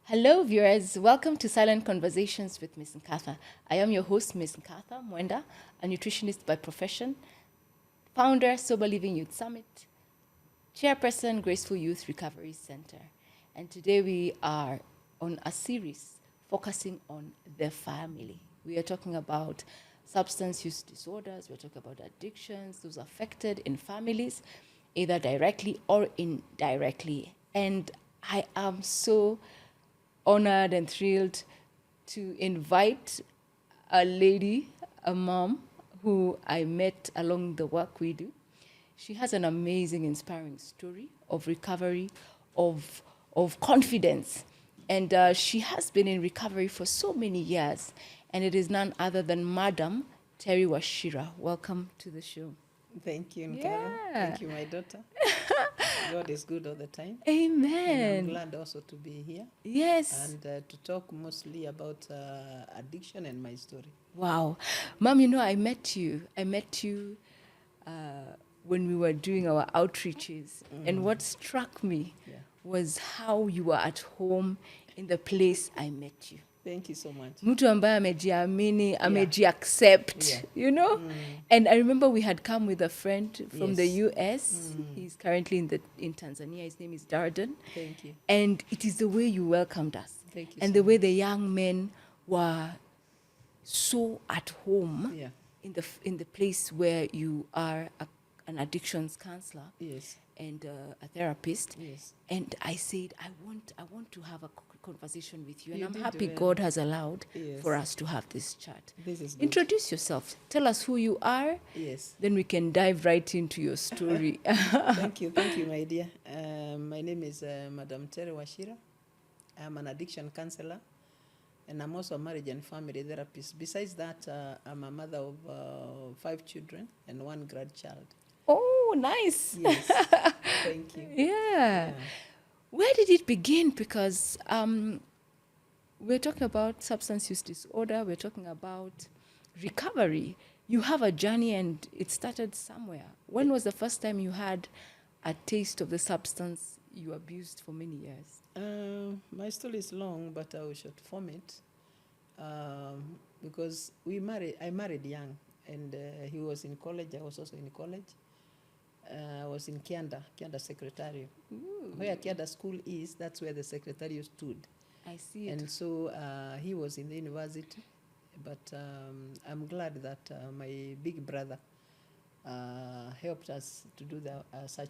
Hello, viewers. Welcome to Silent Conversations with Miss Nkatha. I am your host, Miss Nkatha Mwenda, a nutritionist by profession, founder, Sober Living Youth Summit, chairperson, Graceful Youth Recovery Center. And today we are on a series focusing on the family. We are talking about substance use disorders. We're talking about addictions, those affected in families, either directly or indirectly. And I am so honored and thrilled to invite a lady, a mom, who I met along the work we do. She has an amazing, inspiring story of recovery, of confidence. And she has been in recovery for so many years. And it is none other than Madam Teresia Wachira. Welcome to the show. Thank you, Nkatha. Yeah. Thank you, my daughter. God is good all the time. Amen. And I'm glad also to be here. Yes. And to talk mostly about addiction and my story. Wow. Mom, you know, I met you when we were doing our outreaches. And what struck me was how you were at home in the place I met you. Thank you so much. Mtu ambaye amejiamini, amejiaccept, you know? And I remember we had come with a friend from the US. He's currently in Tanzania. His name is Darden. Thank you. And it is the way you welcomed us. Thank you and so the way the young men were so at home in the place where you are an addictions counselor. Yes. And a therapist. Yes. And I said, I want to have a conversation with you. And You I'm did happy well. God has allowed Yes. for us to have this chat. This is good. Introduce yourself. Tell us who you are. Yes. Then we can dive right into your story. Thank you, my dear. My name is Madam Teresia Wachira. I'm an addiction counselor, and I'm also a marriage and family therapist. Besides that, I'm a mother of 5 children and 1 grandchild. Oh, nice. Yes. Thank you. Yeah. Where did it begin? Because we're talking about substance use disorder. We're talking about recovery. You have a journey and it started somewhere. When was the first time you had a taste of the substance you abused for many years? My story is long, but I will short form it. Because I married young, and he was in college. I was also in college. I was in Kianda Secretariat. Where Kianda School is, that's where the Secretariat stood. I see it. And so he was in the university, but I'm glad that my big brother helped us to do the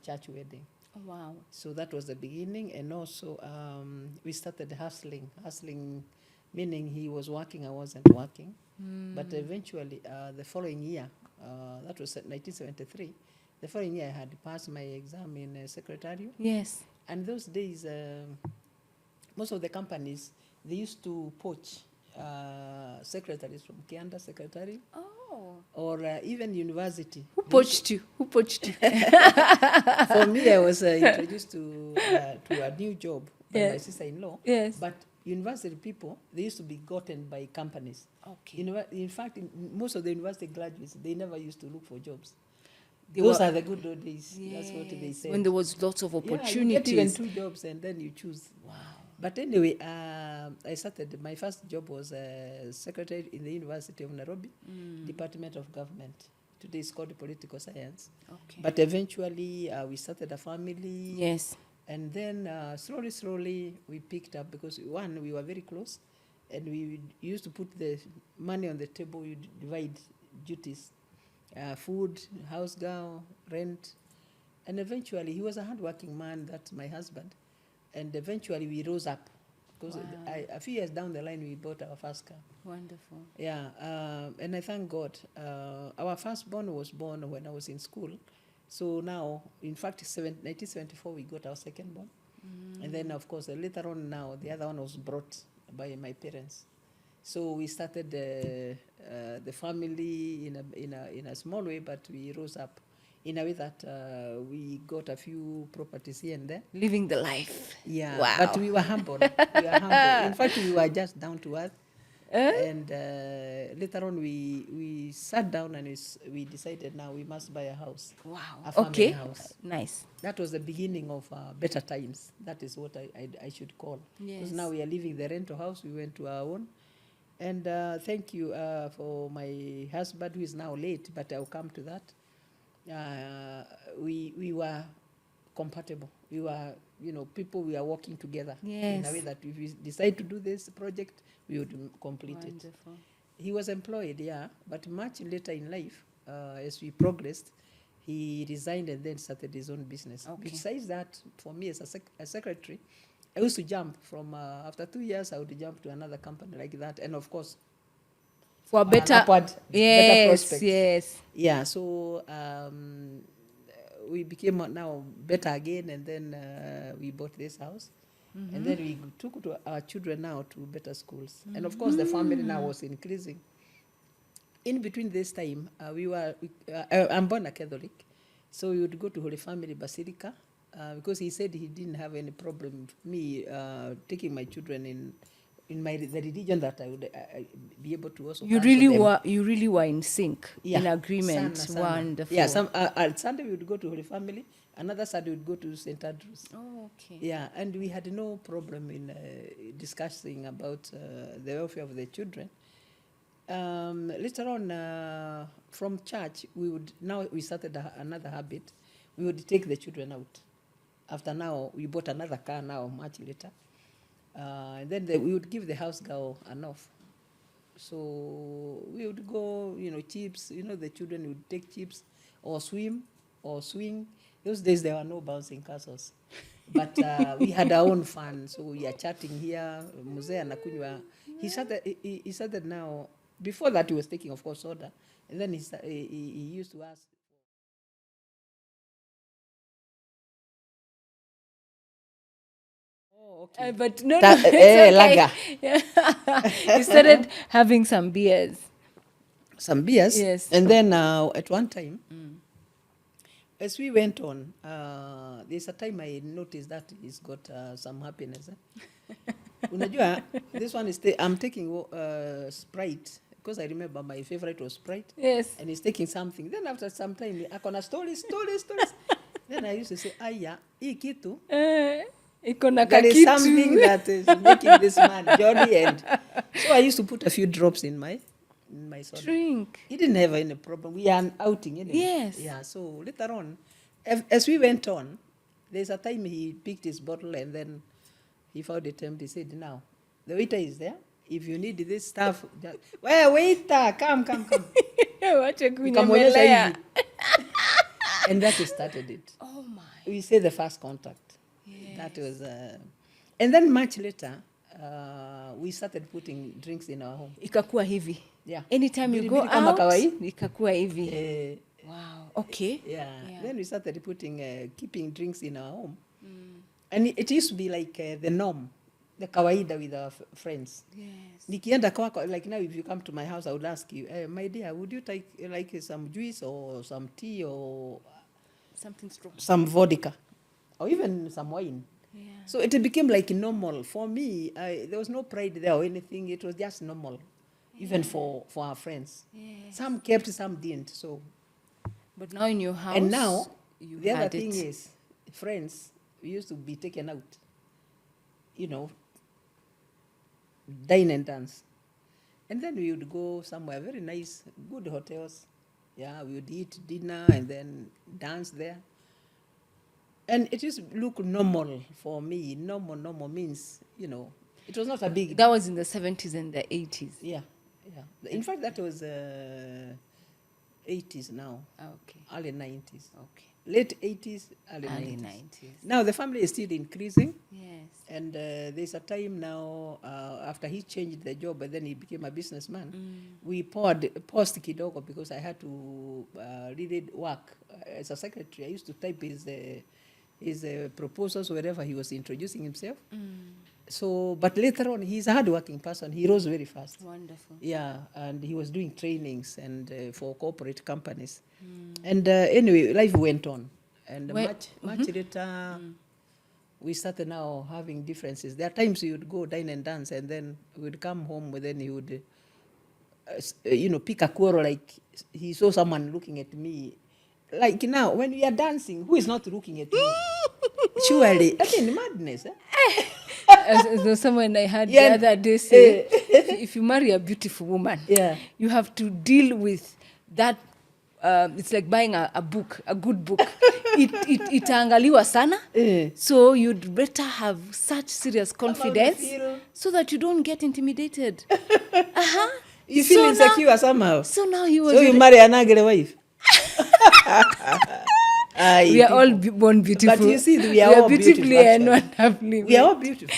church wedding. Oh, wow. So that was the beginning, and also we started hustling, meaning he was working, I wasn't working. But eventually, the following year, that was 1973, the following year I had passed my exam in secretariat. Yes. And those days, most of the companies, they used to poach secretaries from Kianda Secretariat. Oh. Or even university. Who poached you? For me, I was introduced to a new job by my sister-in-law. Yes. But university people, they used to be gotten by companies. Okay. In fact, most of the university graduates, they never used to look for jobs. They Those were- are the good old days. That's what they said. When there was lots of Yeah, you opportunities. get even 2 jobs and then you choose. Wow. But anyway, I started, my first job was secretary in the University of Nairobi, Department of Government. Today it's called Political Science. Okay. But eventually we started a family. Yes. And then slowly we picked up, because one, we were very close, and we used to put the money on the table, we divide duties, food, house girl, rent. And eventually he was a hardworking man, that's my husband. And eventually we rose up, because a few years down the line we bought our first car. Wonderful. Yeah, and I thank God. Our firstborn was born when I was in school. So now, in fact, 1974 we got our secondborn. And then, of course, later on now, the other one was brought by my parents. So we started the family in a small way, but we rose up in a way that we got a few properties here and there. Living the life. Yeah, Wow. but we were humble. In fact, we were just down to earth. And later on, we sat down and we decided now we must buy a house. Wow. A family Okay. house. Nice. That was the beginning of better times. That is what I should call. Because Yes. now we are leaving the rental house. We went to our own. And thank you for my husband, who is now late, but I'll come to that. We were compatible. We were, people we are working together in a way Yes. that if we decide to do this project, we would complete it. Wonderful. He was employed, yeah, but much later in life, as we progressed, he resigned and then started his own business. Okay. Besides that, for me as a secretary, I used to jump from, after 2 years, I would jump to another company like that. And of course, For better, better yes, prospects. yes. Yeah, so we became now better again, and then we bought this house. And then we took to our children now to better schools. And of course, the family now was increasing. In between this time, I'm born a Catholic, so we would go to Holy Family Basilica because he said he didn't have any problem with me taking my children in the religion that I would be able to also You counsel them. you really were in sync, Yeah, in agreement. sana. Wonderful. Yeah, Sunday we would go to Holy Family, another Sunday we would go to St. Andrews. Oh, okay. Yeah, and we had no problem in discussing about the welfare of the children. Later on, from church, we started another habit. We would take the children out. After now, we bought another car now, much later. And then we would give the house girl enough. So we would go, chips, the children would take chips or swim or swing. Those days there were no bouncing castles. But we had our own fun. So we are chatting here. Mzee anakunywa. He started now. Before that, he was taking, of course, soda. And then he used to ask. Oh, okay. But no, Ta- it's okay. lager. Yeah. You started having some beers. Some beers. Yes. And then at one time, as we went on, there's a time I noticed that he's got some happiness. Unajua, this one is, I'm taking Sprite, because I remember my favorite was Sprite. Yes. And he's taking something. Then after some time, akona stories. Then I used to say, aya, hii kitu, Iko na there is kakitu. something that is making this man jolly. And so I used to put a few drops in my soda. Drink. He didn't have any problem. We are outing anyway. Yes. Yeah, so later on, as we went on, there's a time he picked his bottle and then he found it empty. He said, now, the waiter is there. If you need this stuff, just, well, waiter, come. Wacha Nikamwonyesha kunyemelea. hivi. And that started it. Oh my. We say the first contact. Yes. That was, and then much later, we started putting drinks in our home. Ikakuwa hivi. Yeah. Anytime you go Kama out, kawaii. ikakuwa hivi. Wow. Okay. Yeah. Yeah. Then we started keeping drinks in our home. And it used to be like the norm, the kawaida with our friends. Yes. Nikienda kwako, like now if you come to my house, I would ask you, my dear, would you take like some juice or some tea or Something strong. some vodka or even some wine? Yeah. So it became like normal. For me, there was no pride there or anything. It was just normal, even for our friends. Yes. Some kept, some didn't. So, But now in your house, and now, you the other had thing it. is, friends, we used to be taken out, dine and dance. And then we would go somewhere very nice, good hotels. Yeah, we would eat dinner and then dance there. And it just looked normal for me. Normal means, it was not a big... That was in the 70s and the 80s. Yeah. In fact, that was 80s now, Okay. early 90s. Okay. Late 80s, early Early 90s. 90s. Now the family is still increasing. Yes. And there's a time now, after he changed the job and then he became a businessman, we paused kidogo because I had to really work as a secretary. I used to type his proposals wherever he was introducing himself. So, but later on, he's a hardworking person. He rose very fast. Wonderful. Yeah, and he was doing trainings and for corporate companies. And anyway, life went on. And much later, we started now having differences. There are times he would go dine and dance, and then we would come home, and then he would, pick a quarrel, like he saw someone looking at me. Like now, when we are dancing, who is not looking at me? Surely, I mean, madness. As though someone I had the other day say, if you marry a beautiful woman, you have to deal with that. It's like buying a book, a good book. Itaangaliwa sana. So you'd better have such serious confidence so that you don't get intimidated. You feel insecure somehow. So now he was. So you marry an ugly wife. We are all born beautiful. But you see, we are all beautifully and wonderfully. We are all beautiful.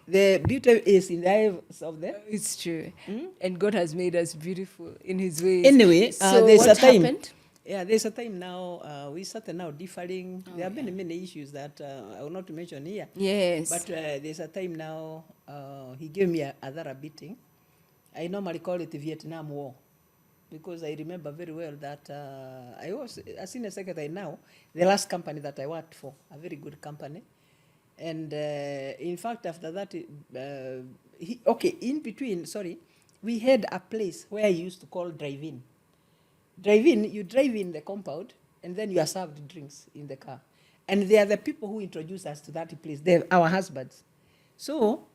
The beauty is in the eyes of them. It's true. And God has made us beautiful in His ways. Anyway, so there's what a time. Happened? Yeah, there's a time now. We started now differing. There have been many issues that I will not mention here. Yes. But there's a time now. He gave me a thorough beating. I normally call it the Vietnam War, because I remember very well that I was a senior secretary now, the last company that I worked for, a very good company. And in fact, after that, in between, we had a place where I used to call drive-in. Drive-in, you drive in the compound, and then you are served drinks in the car. And they are the people who introduced us to that place. They're our husbands. So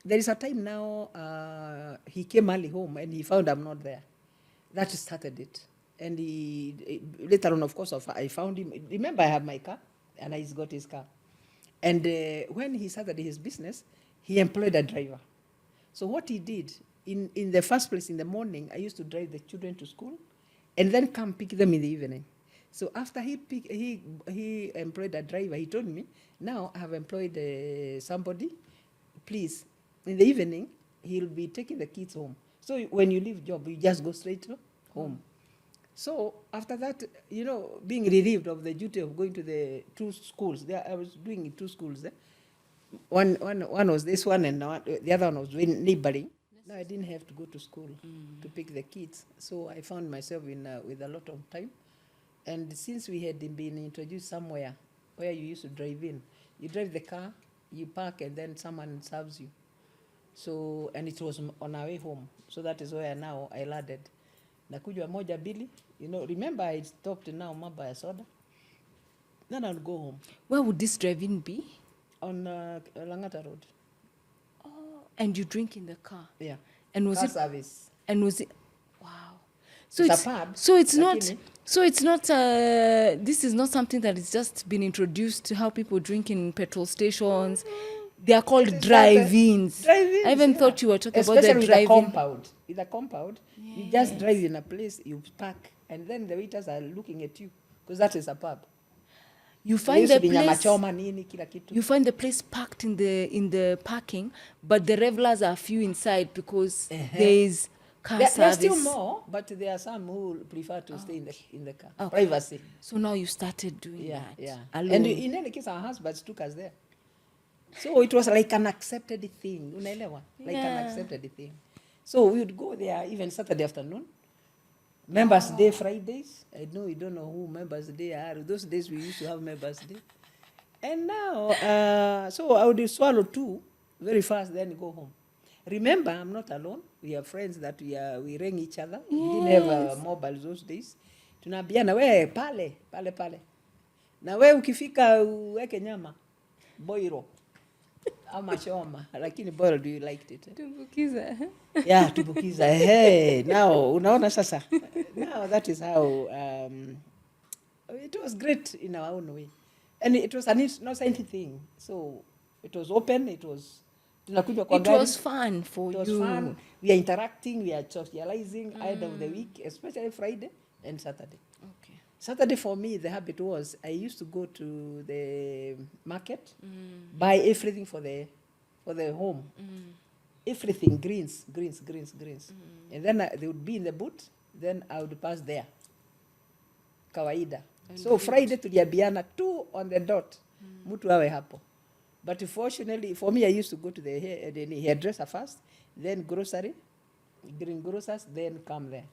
there is a time now, he came early home, and he found I'm not there. That started it. And later on, of course, I found him. Remember, I have my car, and he's got his car. And when he started his business, he employed a driver. So what he did, in the first place, in the morning, I used to drive the children to school, and then come pick them in the evening. So after he employed a driver, he told me, now I have employed somebody, please, in the evening, he'll be taking the kids home. So when you leave job, you just go straight to home. So after that, being relieved of the duty of going to the two schools, I was doing in two schools there. One was this one, and the other one was doing neighboring. No, I didn't have to go to school to pick the kids. So I found myself with a lot of time. And since we had been introduced somewhere where you used to drive in, you drive the car, you park, and then someone serves you. So, and it was on our way home. So that is where now I landed. Nakujwa moja bili, remember I stopped now Mabaya soda. Then I'll go home. Where would this drive-in be? On Langata Road. Oh, and you drink in the car? Yeah. And was car it service? And was it? Wow. So it's a pub. So it's not. So it's not. This is not something that is just been introduced to how people drink in petrol stations. They are called drive-ins. Drive-ins. I even thought you were talking especially about the drive-in. With a compound, you just drive in a place, you park, and then the waiters are looking at you, because that is a pub. You find the place. You find the place packed in the parking, but the revelers are few inside because there is car service. There's still more, but there are some who prefer to stay in the car. Privacy. So now you started doing that. Yeah. Alone. And in any case, our husbands took us there. So it was like an accepted thing. Like an accepted thing. So we would go there even Saturday afternoon. Members' Day Fridays. I know you don't know who Members' Day are. Those days we used to have Members' Day. And now, so I would swallow two very fast, then go home. Remember, I'm not alone. We have friends that we rang each other. We didn't have mobile those days. Tunaambiana, we pale. Na we ukifika uweke nyama. Boiro. Ama choma, lakini bora do you liked it? Tumbukiza. Yeah, tumbukiza. Hey, now unaona sasa. Now that is how it was great in our own way. And it was an innocent thing. So it was open, it was fun for you. It was fun. We are interacting, we are socializing end of the week, especially Friday and Saturday. Okay. Saturday for me, the habit was I used to go to the market, buy everything for the home. Everything, greens. And then they would be in the boot, then I would pass there. Kawaida. So Friday tuliambiana 2 on the dot. Mtu awe hapo. But fortunately, for me, I used to go to the hairdresser first, then grocery, green grocers, then come there.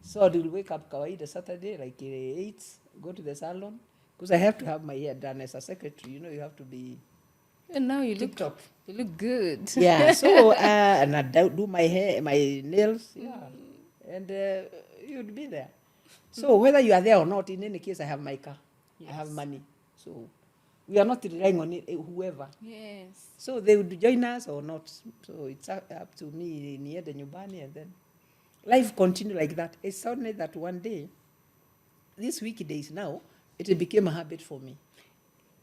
So I will wake up kawaida Saturday, like 8, go to the salon, because I have to have my hair done as a secretary. You have to be And now tip top. you look good. Yeah, so and I do my hair, my nails, yeah, and you'd be there. So whether you are there or not, in any case, I have my car, I have money, so we are not relying on it, whoever. Yes. So they would join us or not. So it's up to me near the nyumbani, and then life continued like that. It's suddenly that one day, these weekdays now, it became a habit for me.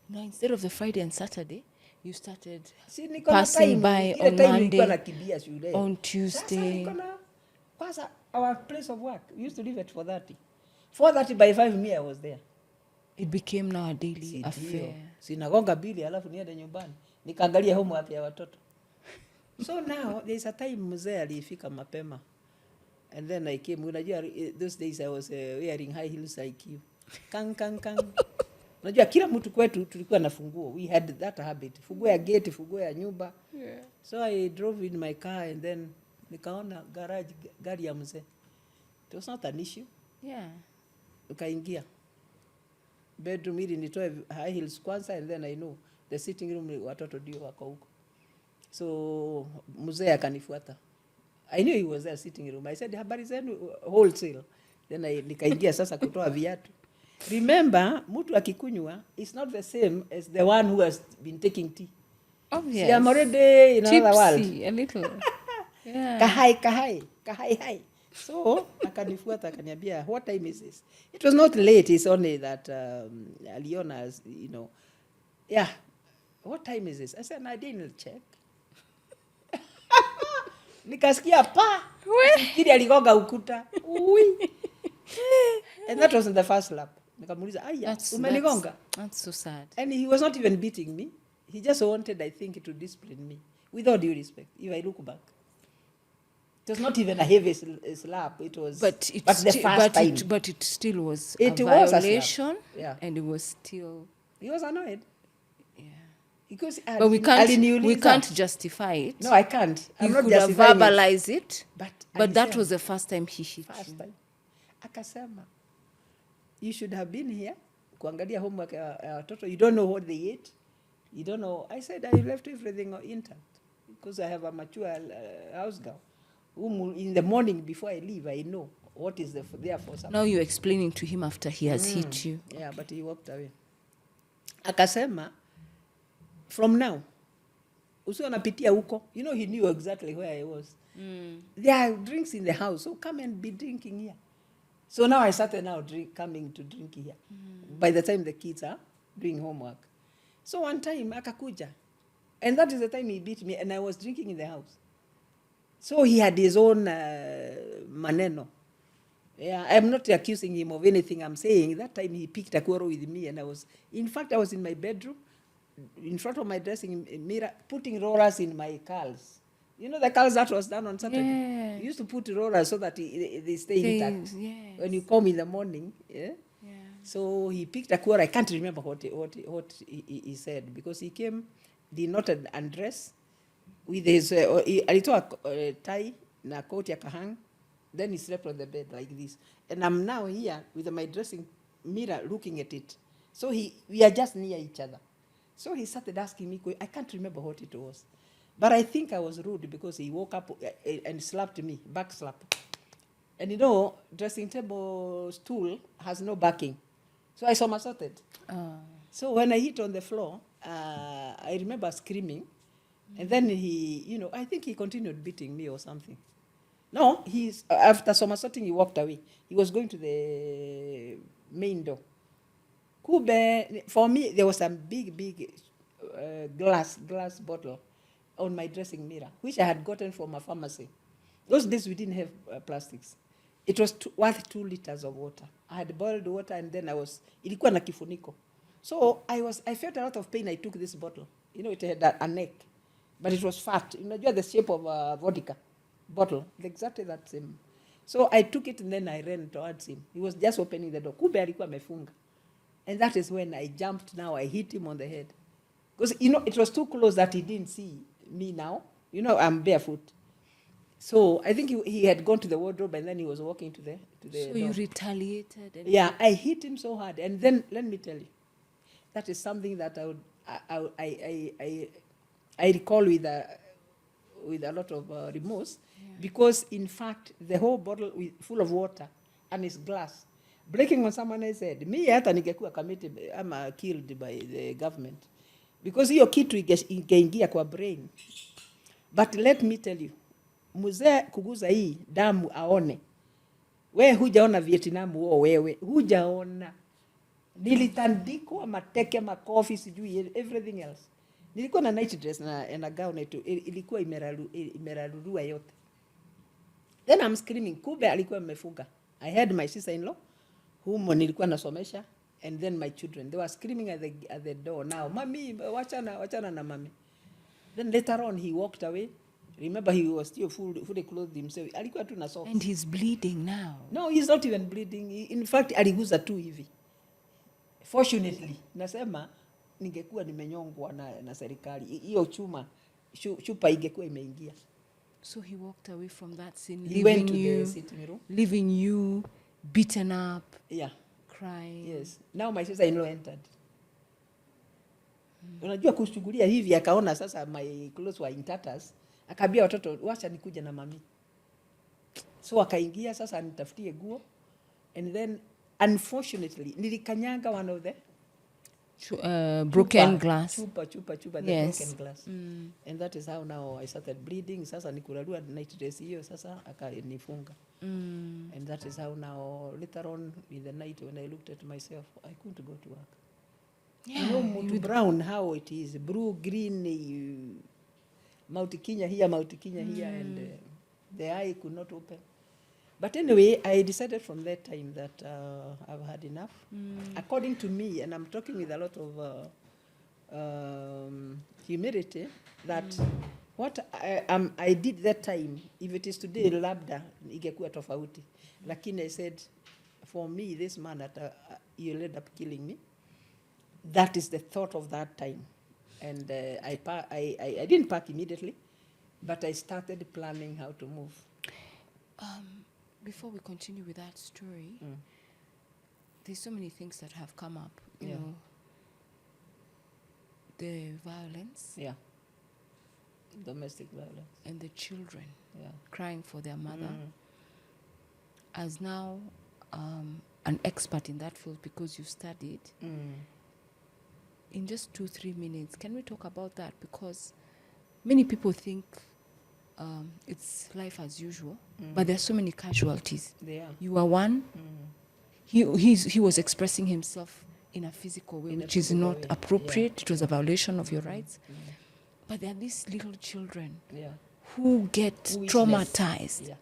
Now, instead of the Friday and Saturday, you started Si niko na passing time, by ile on time nilikuwa Monday, nakimbia shule. on Sasa Tuesday. niko na kwanza our place of work, we used to leave at 4:30. 4:30 by 5 me I was there. It became now a daily Si affair. ndio. Sinagonga bili alafu niende nyumbani. Nikaangalia homework ya watoto. So now there's a time mzee alifika mapema. And then I came, unajua those days I was wearing high heels like you. Kang kang kang. Unajua kila mtu kwetu tulikuwa na funguo. We had that habit. Funguo ya gate, funguo ya nyumba. Yeah. So I drove in my car and then nikaona garage gari ya mzee. It was not an issue. Yeah. Ukaingia. Bedroom ili nitoe high heels kwanza, and then I know the sitting room watoto ndio wako huko. So mzee akanifuata. I knew he was there sitting room. I said, habari zenu, wholesale. Then nikaingia sasa kutoa viatu. Remember, mtu akikunywa is not the same as the one who has been taking tea. Oh, yes. See, I'm already in another world. Tipsy, a little. Yeah. Kahai. So akanifuata akaniambia, what time is this? It was not late. It's only that aliona, you know, yeah, what time is this? I said, I didn't check. Nikasikia pa. Kili aligonga ukuta. Ui. And that was in the first lap. Nikamuuliza, aya, umenigonga? That's so sad. And he was not even beating me. He just wanted, I think, to discipline me. With all due respect, if I look back. It was not even a heavy slap. It was, but the first time. But it still was it a was violation. A slap. Yeah. And it was still. He was annoyed. Yeah. Because but we can't justify it. No, I can't. You I'm not could have justifying verbalized it. But that alisema, was the first time he hit first you. time. Akasema, you should have been here. Kuangalia homework ya watoto. You don't know what they ate. You don't know. I said, I left everything intact. Because I have a mature house girl. In the morning before I leave, I know what is there for something. Now you're explaining to him after he has hit you. Yeah, but he walked away. Akasema, from now, usiwe napitia huko. You know, he knew exactly where I was. There are drinks in the house, so come and be drinking here. So now I started now coming to drink here. By the time the kids are doing homework. So one time, akakuja. And that is the time he beat me, and I was drinking in the house. So he had his own maneno. Yeah, I'm not accusing him of anything. I'm saying that time he picked a quarrel with me, and I was in my bedroom, in front of my dressing mirror, putting rollers in my curls. You know the curls that was done on Saturday? Yeah. You used to put rollers so that they stay intact. Yes. When you come in the morning, yeah? Yeah. So he picked a quarrel. I can't remember what he said, because he came, did not undress, with his alitoa tie na coat ya kahang, then he slept on the bed like this, and I'm now here with my dressing mirror looking at it. So we are just near each other. So he started asking me, I can't remember what it was, but I think I was rude because he woke up and slapped me, back slap. And you know, dressing table stool has no backing, so I somersaulted. So when I hit on the floor, I remember screaming. And then he, you know, I think he continued beating me or something. No, after somersaulting, he walked away. He was going to the main door. Kube, for me, there was a big glass bottle on my dressing mirror, which I had gotten from a pharmacy. Those days we didn't have plastics. It was worth 2 liters of water. I had boiled water, and then ilikuwa na kifuniko. So I felt a lot of pain. I took this bottle. You know, it had a neck. But it was fat. You know, the shape of a vodka bottle. Exactly that same. So I took it and then I ran towards him. He was just opening the door. Kumbe alikuwa amefunga. And that is when I jumped now. I hit him on the head. Because, you know, it was too close that he didn't see me now. You know, I'm barefoot. So I think he had gone to the wardrobe, and then he was walking to the So door. You retaliated? Yeah, I hit him so hard. And then, let me tell you, that is something that I recall with a lot of remorse, because in fact the whole bottle full of water and it's glass breaking on someone else's head. Me hata ningekuwa committed ama killed by the government, because hiyo kitu ingeingia kwa brain. But let me tell you, mzee kuguza hii damu aone, we hujaona Vietnam huo, wewe hujaona. Nilitandikwa mateke, makofi, sijui everything else. Nilikuwa na night dress na gown yetu ilikuwa imerarua yote. Then I'm screaming, kumbe alikuwa amefunga. I had my sister-in-law whom nilikuwa nasomesha, and then my children, they were screaming at the door, now mami wachana na mami. Then later on he walked away. Remember, he was still fully clothed himself. Alikuwa tu na socks. And he's bleeding now. No, he's not even bleeding. In fact, aliguza tu hivi. Fortunately, nasema ningekuwa nimenyongwa na serikali, hiyo chupa ingekuwa imeingia. So he walked away from that scene, he went to the sitting room, leaving you beaten up, crying. Yes. Now my sister-in-law entered. Unajua kushughulia hivi, akaona sasa my clothes were in tatters, akaambia watoto wacha nikuja na mami. So akaingia sasa nitafutie guo, and then unfortunately nilikanyanga one of the broken glass. Chupa, the broken glass. And that is how now I started bleeding. Sasa nikurarua night dress hiyo, sasa akanifunga. And that is how now later on in the night when I looked at myself, I couldn't go to work. You know, brown how it is, blue, green, Mount Kenya here, and the eye could not open. But anyway, I decided from that time that I've had enough. According to me, and I'm talking with a lot of humility, that what I did that time, if it is today, labda, ingekuwa tofauti. Lakini I said, for me, this man that you ended up killing me, that is the thought of that time. And I didn't pack immediately, but I started planning how to move. Before we continue with that story, there's so many things that have come up. You know, the violence. Yeah. Domestic violence. And the children crying for their mother. As now an expert in that field, because you studied, in just 2-3 minutes, can we talk about that? Because many people think it's life as usual, but there are so many casualties. You are one. He was expressing himself in a physical way, which is not appropriate. It was a violation of your rights. But there are these little children who get traumatized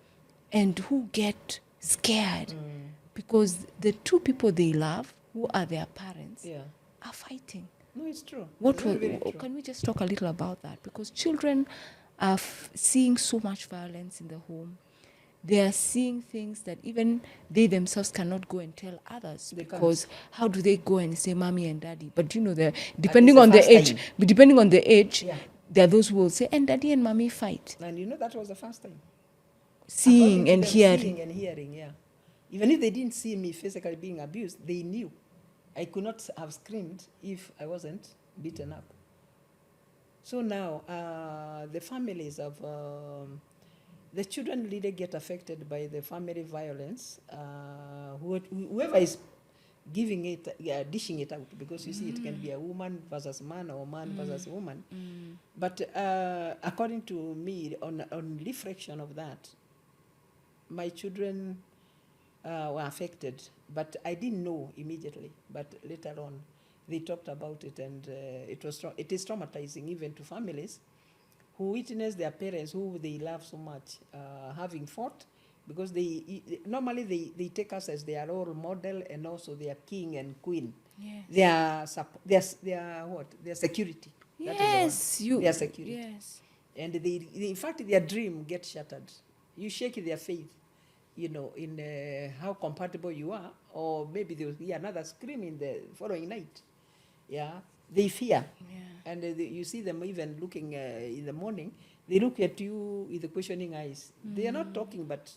and who get scared because the two people they love, who are their parents, are fighting. No, it's true. Can we just talk a little about that? Because children are seeing so much violence in the home. They are seeing things that even they themselves cannot go and tell others, because how do they go and say mommy and daddy? But you know, depending on the age, there are those who will say, and daddy and mommy fight. And you know, that was the first time. Seeing and hearing. Seeing and hearing, Even if they didn't see me physically being abused, they knew. I could not have screamed if I wasn't beaten up. So now, the families of the children really get affected by the family violence. Whoever is giving it, dishing it out, because you see it can be a woman versus man or man versus woman. But according to me, on reflection of that, my children were affected, but I didn't know immediately. But later on, they talked about it, and it is traumatizing even to families who witness their parents, who they love so much, having fought, because normally they take us as their role model, and also their king and queen. Yes. Their what? Their security. Yes, their security. Yes. And in fact, their dream gets shattered. You shake their faith, you know, in how compatible you are, or maybe there will be another scream in the following night. They fear. And you see them even looking in the morning, they look at you with the questioning eyes. They are not talking, but,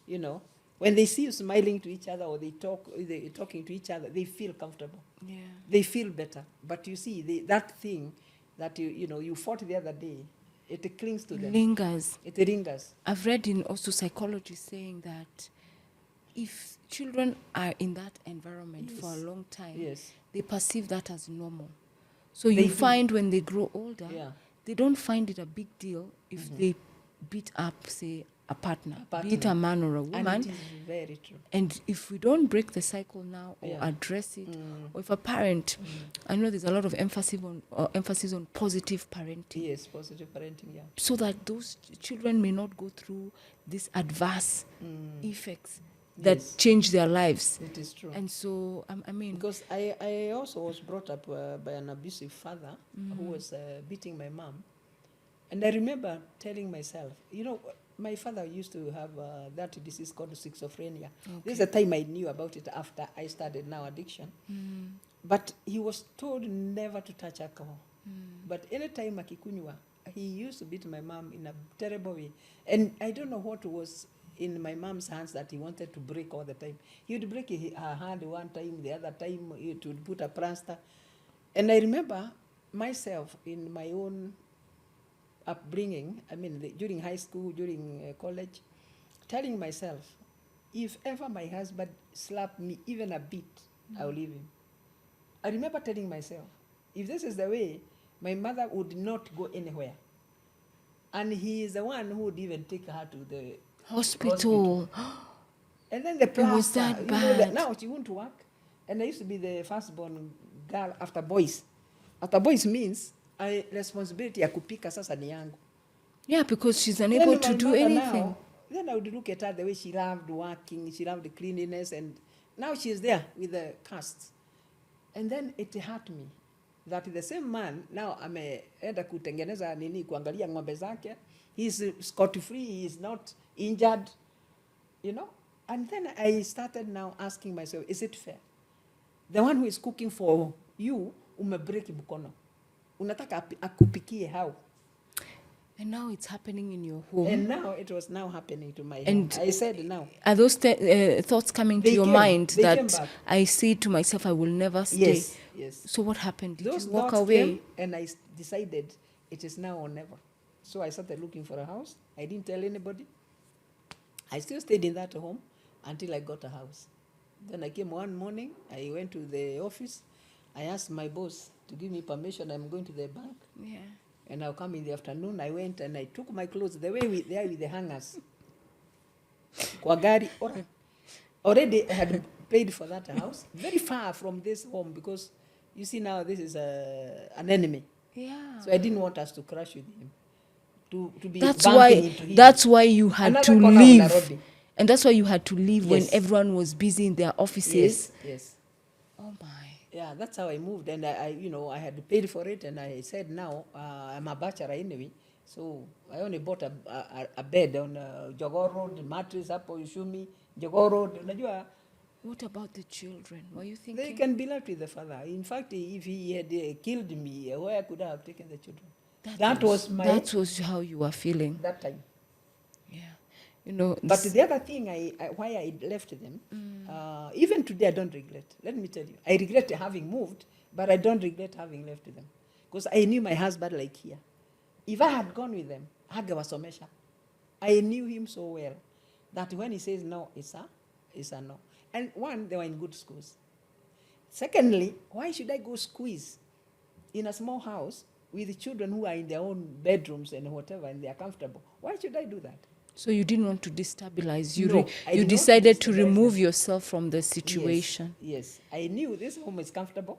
you know, When they see you smiling to each other or they're talking to each other, they feel comfortable. Yeah. They feel better. But you see, that thing that you fought the other day, it clings to them. Lingers. It lingers. I've read in also psychology saying that if children are in that environment for a long time, Yes. they perceive that as normal. So They you do. find when they grow older, Yeah. they don't find it a big deal if they beat up, say, a partner, be it a man or a woman. And it is very true. And if we don't break the cycle now or address it, or if a parent, I know there's a lot of emphasis on positive parenting. Yes, positive parenting, yeah. So that those children may not go through these adverse effects that change their lives. It is true. And so, I mean... Because I also was brought up by an abusive father who was beating my mom. And I remember telling myself, my father used to have that disease called schizophrenia. Okay. This is the time I knew about it after I started now addiction. But he was told never to touch alcohol. But anytime akikunywa, he used to beat my mom in a terrible way. And I don't know what was in my mom's hands that he wanted to break all the time. He would break her hand one time, the other time he would put a plaster. And I remember myself in my own upbringing, during high school, during college, telling myself, if ever my husband slapped me even a bit, I'll leave him. I remember telling myself, if this is the way, my mother would not go anywhere. And he is the one who would even take her to the hospital. And then the plaster, was that bad? Now she won't work. And I used to be the firstborn girl after boys. After boys means responsibility ya kupika sasa ni yangu. Yeah, because she's unable to do anything. Now, then I would look at her the way she loved working, she loved the cleanliness, and now she's there with the casts. And then it hurt me that the same man now ameenda kutengeneza kuangalia ng'ombe zake. He's scot-free, he's not injured, And then I started now asking myself, is it fair? The one who is cooking for you, umebreak mkono. Unataka akupikie how? And now it's happening in your home. And now it was now happening to my home. I said now. Are those thoughts coming to your mind that I say to myself, I will never stay? Yes. So what happened? Did those you walk away? Came and I decided it is now or never. So I started looking for a house. I didn't tell anybody. I still stayed in that home until I got a house. Then I came one morning. I went to the office. I asked my boss to give me permission. I'm going to the bank. Yeah. And I'll come in the afternoon. I went and I took my clothes the way they are with the hangers. Kwa gari. Already I had paid for that house. Very far from this home because you see now this is an enemy. Yeah. So I didn't want us to crash with him. To be that's why you had to leave. And that's why you had to leave when everyone was busy in their offices. Yes. Oh my. Yeah, that's how I moved, and I had paid for it, and I said now I'm a bachelor anyway, so I only bought a bed on Jogoo Road, mattress up Yushumi, Jogoo Road. Unajua. What about the children? Were you thinking? They can be left with the father. In fact, if he had killed me, where could I have taken the children? That was how you were feeling that time. Yeah. But the other thing, why I left them, even today I don't regret. Let me tell you, I regret having moved, but I don't regret having left them, because I knew my husband like here. If I had gone with them, hagewasomesha. I knew him so well that when he says no, it's a no. And one, they were in good schools. Secondly, why should I go squeeze in a small house with the children who are in their own bedrooms and whatever, and they are comfortable? Why should I do that? So you didn't want to destabilize. You decided to remove yourself from the situation. Yes. I knew this home is comfortable.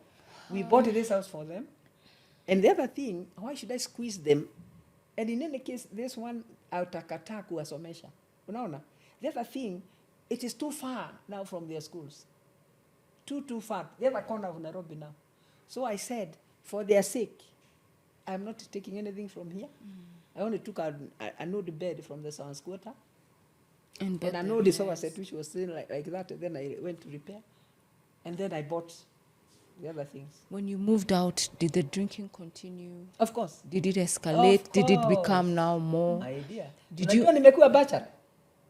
We bought this house for them. And the other thing, why should I squeeze them? And in any case, this one, autakataa kuwasomesha. Unaona? The other thing, it is too far now from their schools. Too far. The other corner of Nairobi now. So I said, for their sake, I'm not taking anything from here. I only took an old bed from the Sound Quarter. And an old sofa set which was still like that. Then I went to repair. And then I bought the other things. When you moved out, did the drinking continue? Of course. Did it escalate? Did it become now more? My dear. Did you? Nimekuwa bachelor.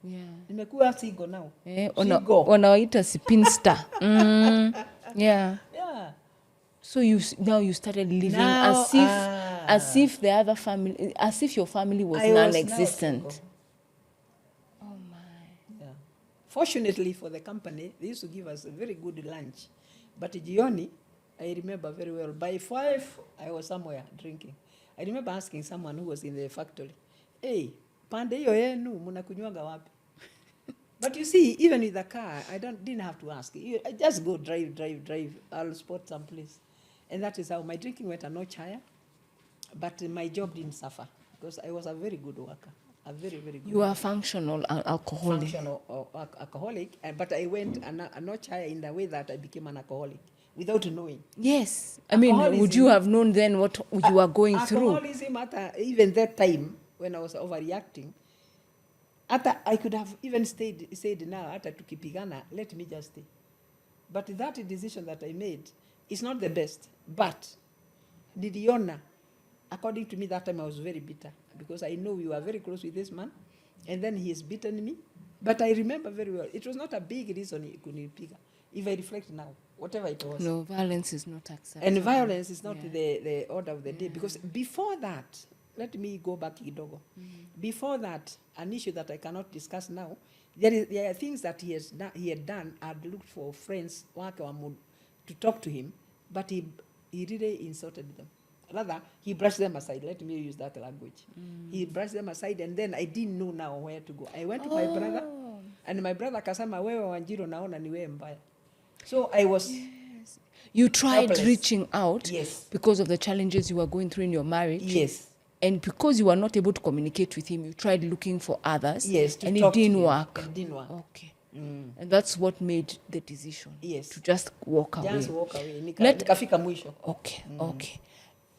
Yeah. Nimekuwa single now. Wanawaita spinster. Yeah. Yeah. So now you started living Now, as if the other family, as if your family was non-existent. Was now single. Oh my. Yeah. Fortunately for the company, they used to give us a very good lunch. But jioni, I remember very well, by 5, I was somewhere drinking. I remember asking someone who was in the factory, hey, pande hiyo yenu mnakunywaga wapi? But you see, even with the car, I didn't have to ask. I just go drive. I'll spot some place. And that is how my drinking went a notch higher. But my job didn't suffer because I was a very good worker. A very, very good You are worker. functional alcoholic. Functional alcoholic. But I went a notch higher in the way that I became an alcoholic without knowing. Yes. I mean, would you have known then what you were going through? Alcoholism, even that time when I was overreacting, I could have even said now, hata tukipigana, let me just stay. But that decision that I made is not the best. But niliona, according to me, that time I was very bitter because I know we were very close with this man, and then he has beaten me. But I remember very well, it was not a big reason he couldn't pick. If I reflect now, whatever it was. No, violence is not acceptable. And violence is not the order of the day. Because before that, let me go back kidogo. Before that, an issue that I cannot discuss now, there are things that he had done. I'd looked for friends to talk to him, but he really insulted them. Rather, he brushed them aside. Let me use that language. He brushed them aside, and then I didn't know now where to go. I went to my brother, and my brother akasema, wewe Wanjiro naona ni wewe mbaya. So I was... Yes. You tried helpless. Reaching out. Yes. Because of the challenges you were going through in your marriage. Yes. And because you were not able to communicate with him, you tried looking for others. Yes. And it didn't work. It didn't work. Okay. And that's what made the decision. Yes. To just walk away. Just walk away. Nikafika mwisho. Okay. Okay.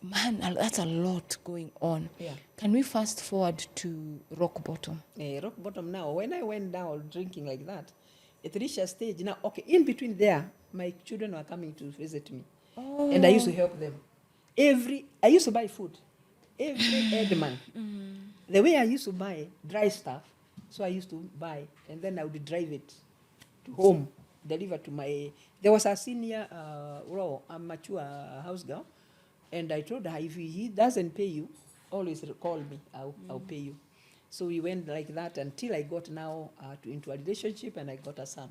Man, that's a lot going on. Yeah. Can we fast forward to rock bottom? Rock bottom now. When I went down drinking like that, it reached a stage. Now, okay, in between there, my children were coming to visit me. Oh. And I used to help them. I used to buy food. Every Edman. The way I used to buy dry stuff, so I used to buy, and then I would drive it to home, deliver to my... There was a senior, a mature house girl, and I told her, if he doesn't pay you, always call me, I'll pay you. So we went like that until I got now into a relationship and I got a son.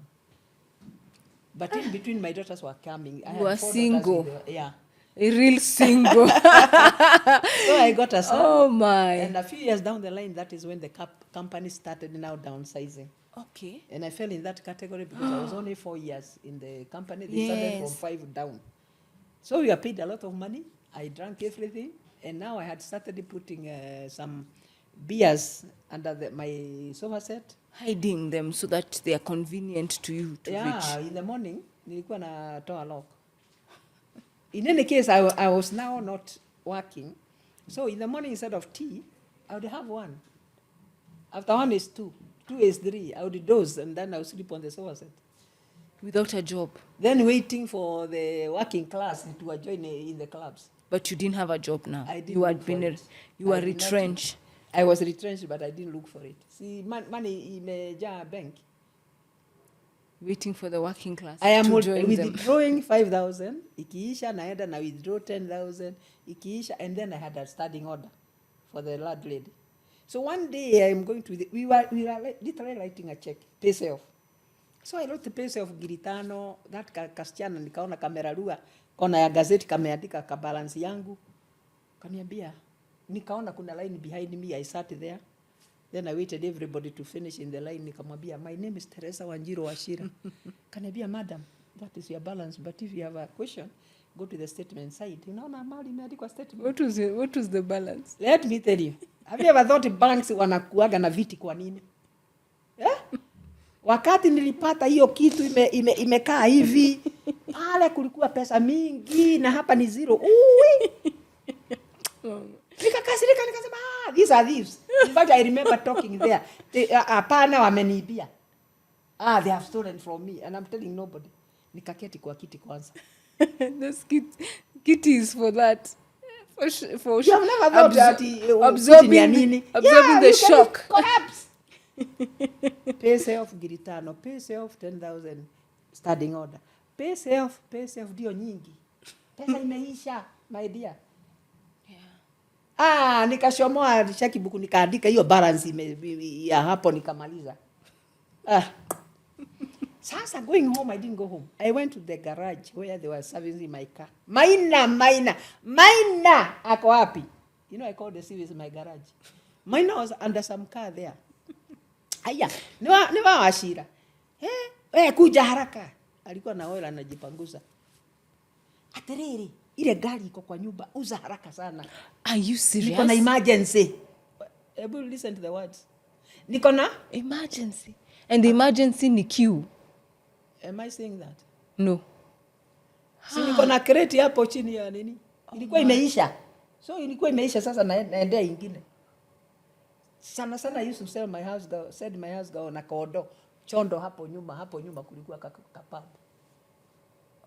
But in between, my daughters were coming. You were single. Yeah. A real single. So I got a son. Oh my. And a few years down the line, that is when the company started now downsizing. Okay. And I fell in that category because I was only 4 years in the company. They started from 5 down. So we were paid a lot of money. I drank everything. And now I had started putting some beers under my sofa set. Hiding them so that they are convenient to you to reach. Yeah, in the morning, nilikuwa natoa lock. In any case, I was now not working. So in the morning, instead of tea, I would have one. After 1 is 2, 2 is 3. I would doze and then I would sleep on the sofa set. Without a job? Then waiting for the working class to join in the clubs. But you didn't have a job now. I didn't. You were retrenched. I was retrenched, but I didn't look for it. See, money imejaa bank. Waiting for the working class I am to join withdrawing 5,000. Ikiisha naenda na withdraw 10,000. Ikiisha, and then I had a standing order for the landlady. So one day I'm going to we were literally writing a check, pay self. So I wrote the pay self Giritano, that kasichana nikaona kamerarua, kona ya gazeti kameandika ka balance yangu. Kaniambia, nikaona kuna line behind me, I sat there. Then I waited everybody to finish in the line. Nikamwambia, my name is Teresia Wachira. Kaniambia, madam, that is your balance. But if you have a question, go to the statement side. Unaona mali imeandikwa statement. What was the balance? Let me tell you. Have you ever thought banks wanakuaga na viti kwa nini? Wakati nilipata hiyo kitu imekaa hivi, pale kulikuwa pesa mingi na hapa ni zero. Uwi! Nikakasirika nikasema, these are thieves. In fact, I remember talking there. Hapana wameniibia. They have stolen from me and I'm telling nobody. Nikaketi kwa kiti kwanza. This kitty is for that. For you have never thought that absorbing the shock. Collapse. Pay self ngiri 5, pay self 10,000 standing order. Pay self ndio nyingi. Pesa imeisha, my dear. Nikashomoa cheki buku nikaandika hiyo balance ya hapo nikamaliza. Sasa going home, I didn't go home. I went to the garage where they were servicing my car. Maina ako wapi? You know, I called the service my garage. Maina was under some car there. Aya, niwa Wachira. Wewe kuja haraka. Alikuwa na oil anajipanguza. Atereri, ile gari iko kwa nyumba, uza haraka sana. Are you serious? Niko na emergency. Able listen to the words. Niko na emergency. And the emergency ni queue. Am I saying that? No. Si niko na crate hapo chini ya nini? Ilikuwa imeisha. So ilikuwa imeisha sasa naendea ingine. Sana I used to sell my house girl, said my house girl na kodo. Chondo hapo nyuma kulikuwa kapabu.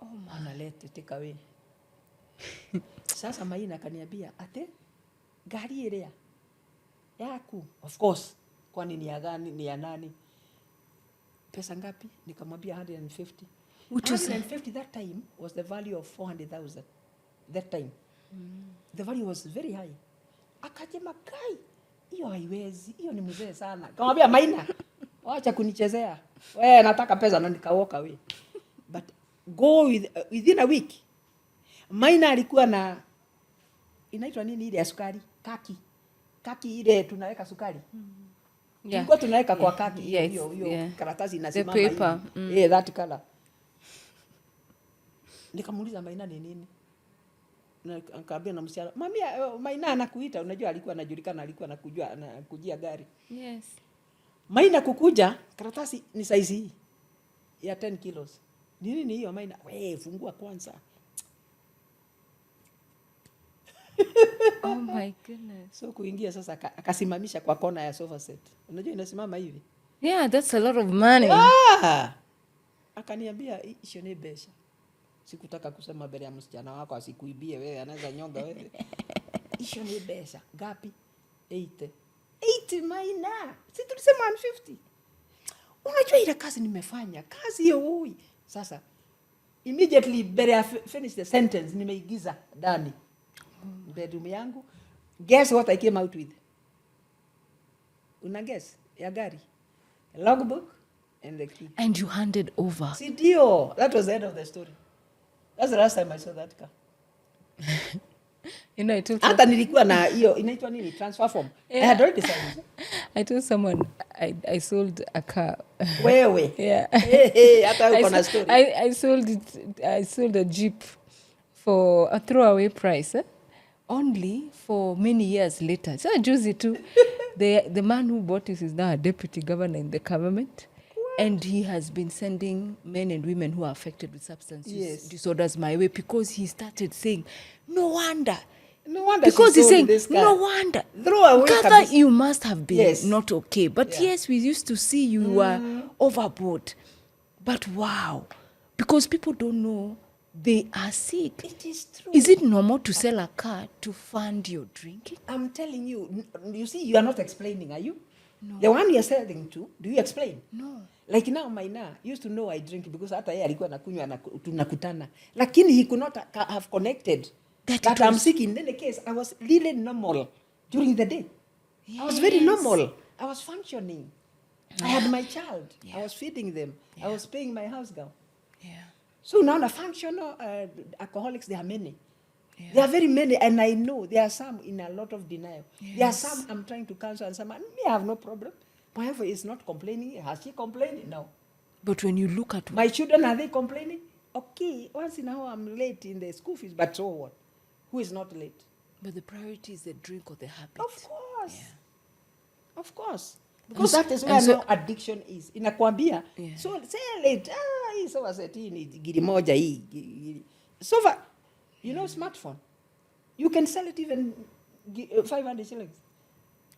Oh my. Analete take away. Sasa Maina kaniambia ate gari ile yaku. Of course. Kwani ni ya gani ni ya nani? Pesa ngapi? Nikamwambia 150. Which 150 that time was the value of 400,000. That time. The value was very high. Akasema kai, hiyo haiwezi. Hiyo ni mzee sana. Nikamwambia Maina, acha kunichezea. Wewe nataka pesa na nikawalk away. But go within a week. Maina alikuwa na inaitwa nini ile ya sukari? Kaki ile tunaweka sukari. Tulikuwa tunaweka kwa kaki hiyo karatasi inasimama hivi. That color. Nikamuuliza Maina ni nini? Nikamwambia na msichana, "Mami, Maina anakuita." Unajua alikuwa anajulikana, alikuwa anakujia gari. Yes. Maina kukuja, karatasi ni size hii ya 10 kilos. Nini hiyo Maina? Wewe fungua kwanza. Oh my goodness. So kuingia sasa akasimamisha kwa kona ya sofa set. Unajua inasimama hivi? Yeah, that's a lot of money. Akaniambia hiyo ni besha. Sikutaka kusema mbele ya msichana wako asikuibie wewe, anaweza nyonga wewe. Hiyo ni besha. Gapi? 80 Maina. Si tulisema 150. Unajua ile kazi nimefanya. Kazi hiyo hui. Sasa immediately mbele finish the sentence nimeigiza ndani. Bedroom yangu. Guess what I came out with? Una guess? Ya gari. A logbook and the key. And you handed over. Sidio. That was the end of the story. That's the last time I saw that car. You know, hata nilikuwa na hiyo inaitwa nini? Transfer form. Yeah. I had already signed. I told someone I sold a car. Wewe. Yeah. Hata uko na story. I sold a Jeep for a throwaway price. Only for many years later. So juicy too. The man who bought this is now a deputy governor in the government. What? And he has been sending men and women who are affected with substance use disorders my way because he started saying, no wonder. Because he's saying, no wonder. Nkatha, you must have been not okay. But yes, we used to see you were overboard. But wow. Because people don't know they are sick. It is true. Is it normal to sell a car to fund your drinking? I'm telling you. You see, you are not explaining, are you? No. The one you are selling to, do you explain? No. Like now, Maina used to know I drink because hata yeye alikuwa anakunywa tunakutana. Lakini he could not have connected that I'm sick. In any case, I was really normal during the day. Yes. I was very normal. I was functioning. I had my child. I was feeding them. I was paying my house girl. Yeah. So now the functional alcoholics, there are many. Yeah. There are very many, and I know there are some in a lot of denial. Yes. There are some I'm trying to counsel, and some me have no problem. My wife is not complaining. Has she complained? No. But when you look at my children, are they complaining? Okay, once in a while I'm late in the school fees, but so what? Who is not late? But the priority is the drink or the habit. Of course. Yeah. Of course. Because that is where no addiction is. Inakwambia. Yeah. So sell it. Hii sofa set hii ni giri moja hii. Sofa, you know smartphone. You can sell it even 500 shillings.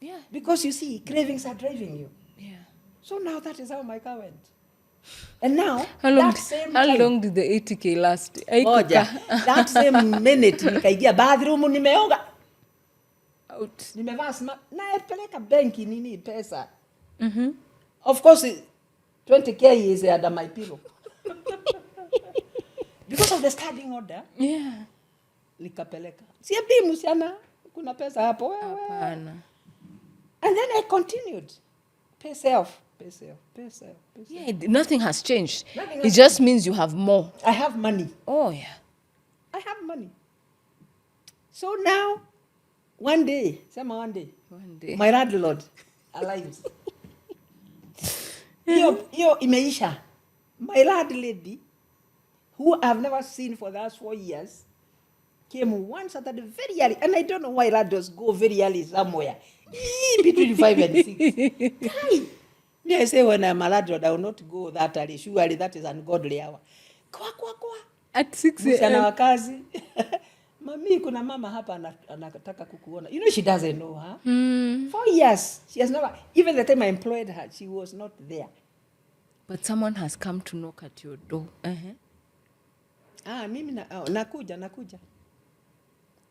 Yeah. Because you see, cravings are driving you. Yeah. So now that is how my car went. And now, how long did the 80K last? That same minute, nikaingia bathroom, nimeoga. Out. Nimevaa smart. Naepeleka benki nini pesa. Of course, 20K is under my pillow. Because of the standing order. Yeah. Nikapeleka. Siambii msichana, kuna pesa hapo. Hapana. And then I continued. Pay self. Yeah, nothing has changed. Nothing It has just means you have more. I have money. Oh, yeah. I have money. So now, one day, my landlord arrives. Hiyo imeisha. My landlady, who I've never seen for the last 4 years, came one Saturday very early. And I don't know why landlords go very early somewhere. Between 5 and 6. Me, I say when I'm a landlord, I will not go that early. Surely that is ungodly hour. Kwa. At 6 Msichana wa a.m. kazi. Mami, kuna mama hapa anataka kukuona. You know, she doesn't know her. 4 years. She has never, even the time I employed her, she was not there. But someone has come to knock at your door. Mimi nakuja.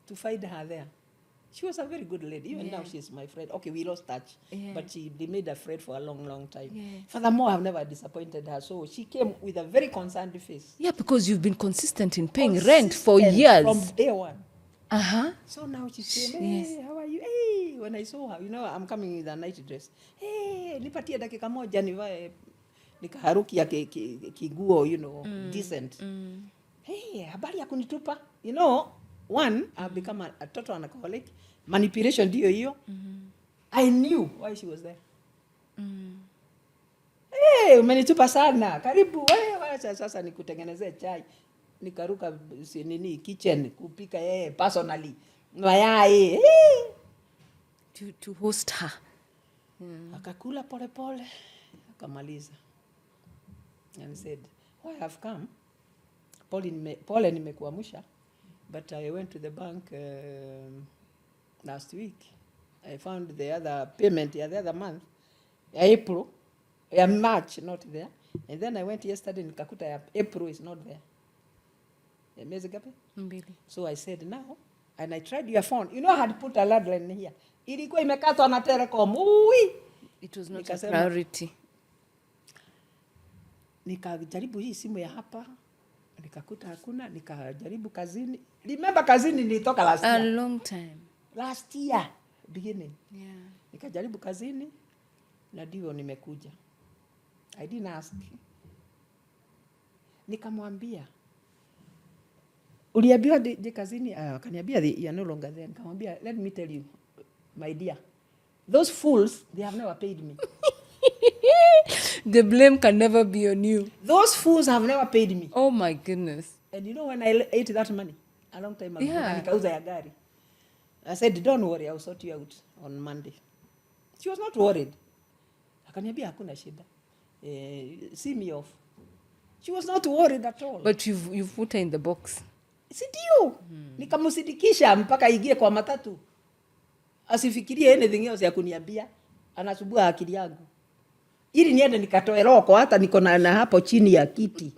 To find her there. She was a very good lady. Even now she's my friend. Okay, we lost touch. Yeah. But she remained a friend for a long, long time. Yeah. Furthermore, I've never disappointed her. So she came with a very concerned face. Yeah, because you've been consistent in paying rent for years. From day one. So now she came, hey, how are you? Hey, when I saw her, you know, I'm coming with a night dress. Hey, nipatie dakika moja nivae nikaharuki ya kiguo, you know, decent. Hey, habari ya kunitupa. You know, one, I've become a total alcoholic. Manipulation ndio hiyo. I knew why she was there. Hey, umenitupa sana. Karibu, wacha sasa nikutengenezee chai. Nikaruka kitchen kupika personally. Mayai. To host her. Akakula pole. Akamaliza. And said, why have come? Pole nimekuamsha. But I went to the bank last week. I found the other payment the other month, April, March, not there. And then I went yesterday, nikakuta April is not there. So I said now, and I tried your phone. You know, I had put a landline here. Ilikuwa imekatwa na Telecom. It was not a priority. Nikajaribu hii simu ya hapa. Nikakuta hakuna, nikajaribu kazini. Remember kazini nilitoka last year. A long time. Last year, beginning. Yeah. Nikajaribu kazini, na ndio nimekuja. I didn't ask. Nikamwambia, uliambiwa je kazini? Akaniambia you are no longer there. Nikamwambia, let me tell you, my dear, those fools, they have never paid me. The blame can never be on you. Those fools have never paid me. Oh my goodness. And you know when I ate that money? A long time ago. Nikauza ya gari. I said, don't worry, I'll sort you out on Monday. She was not worried. Akaniambia hakuna shida. See me off. She was not worried at all. But you've put her in the box. Sidio. Nikamusidikisha mpaka ingie kwa matatu. Asifikirie anything else ya kuniambia. Anasubua akili yangu. Ili niende nikatoe roko hata niko na hapo chini ya kiti.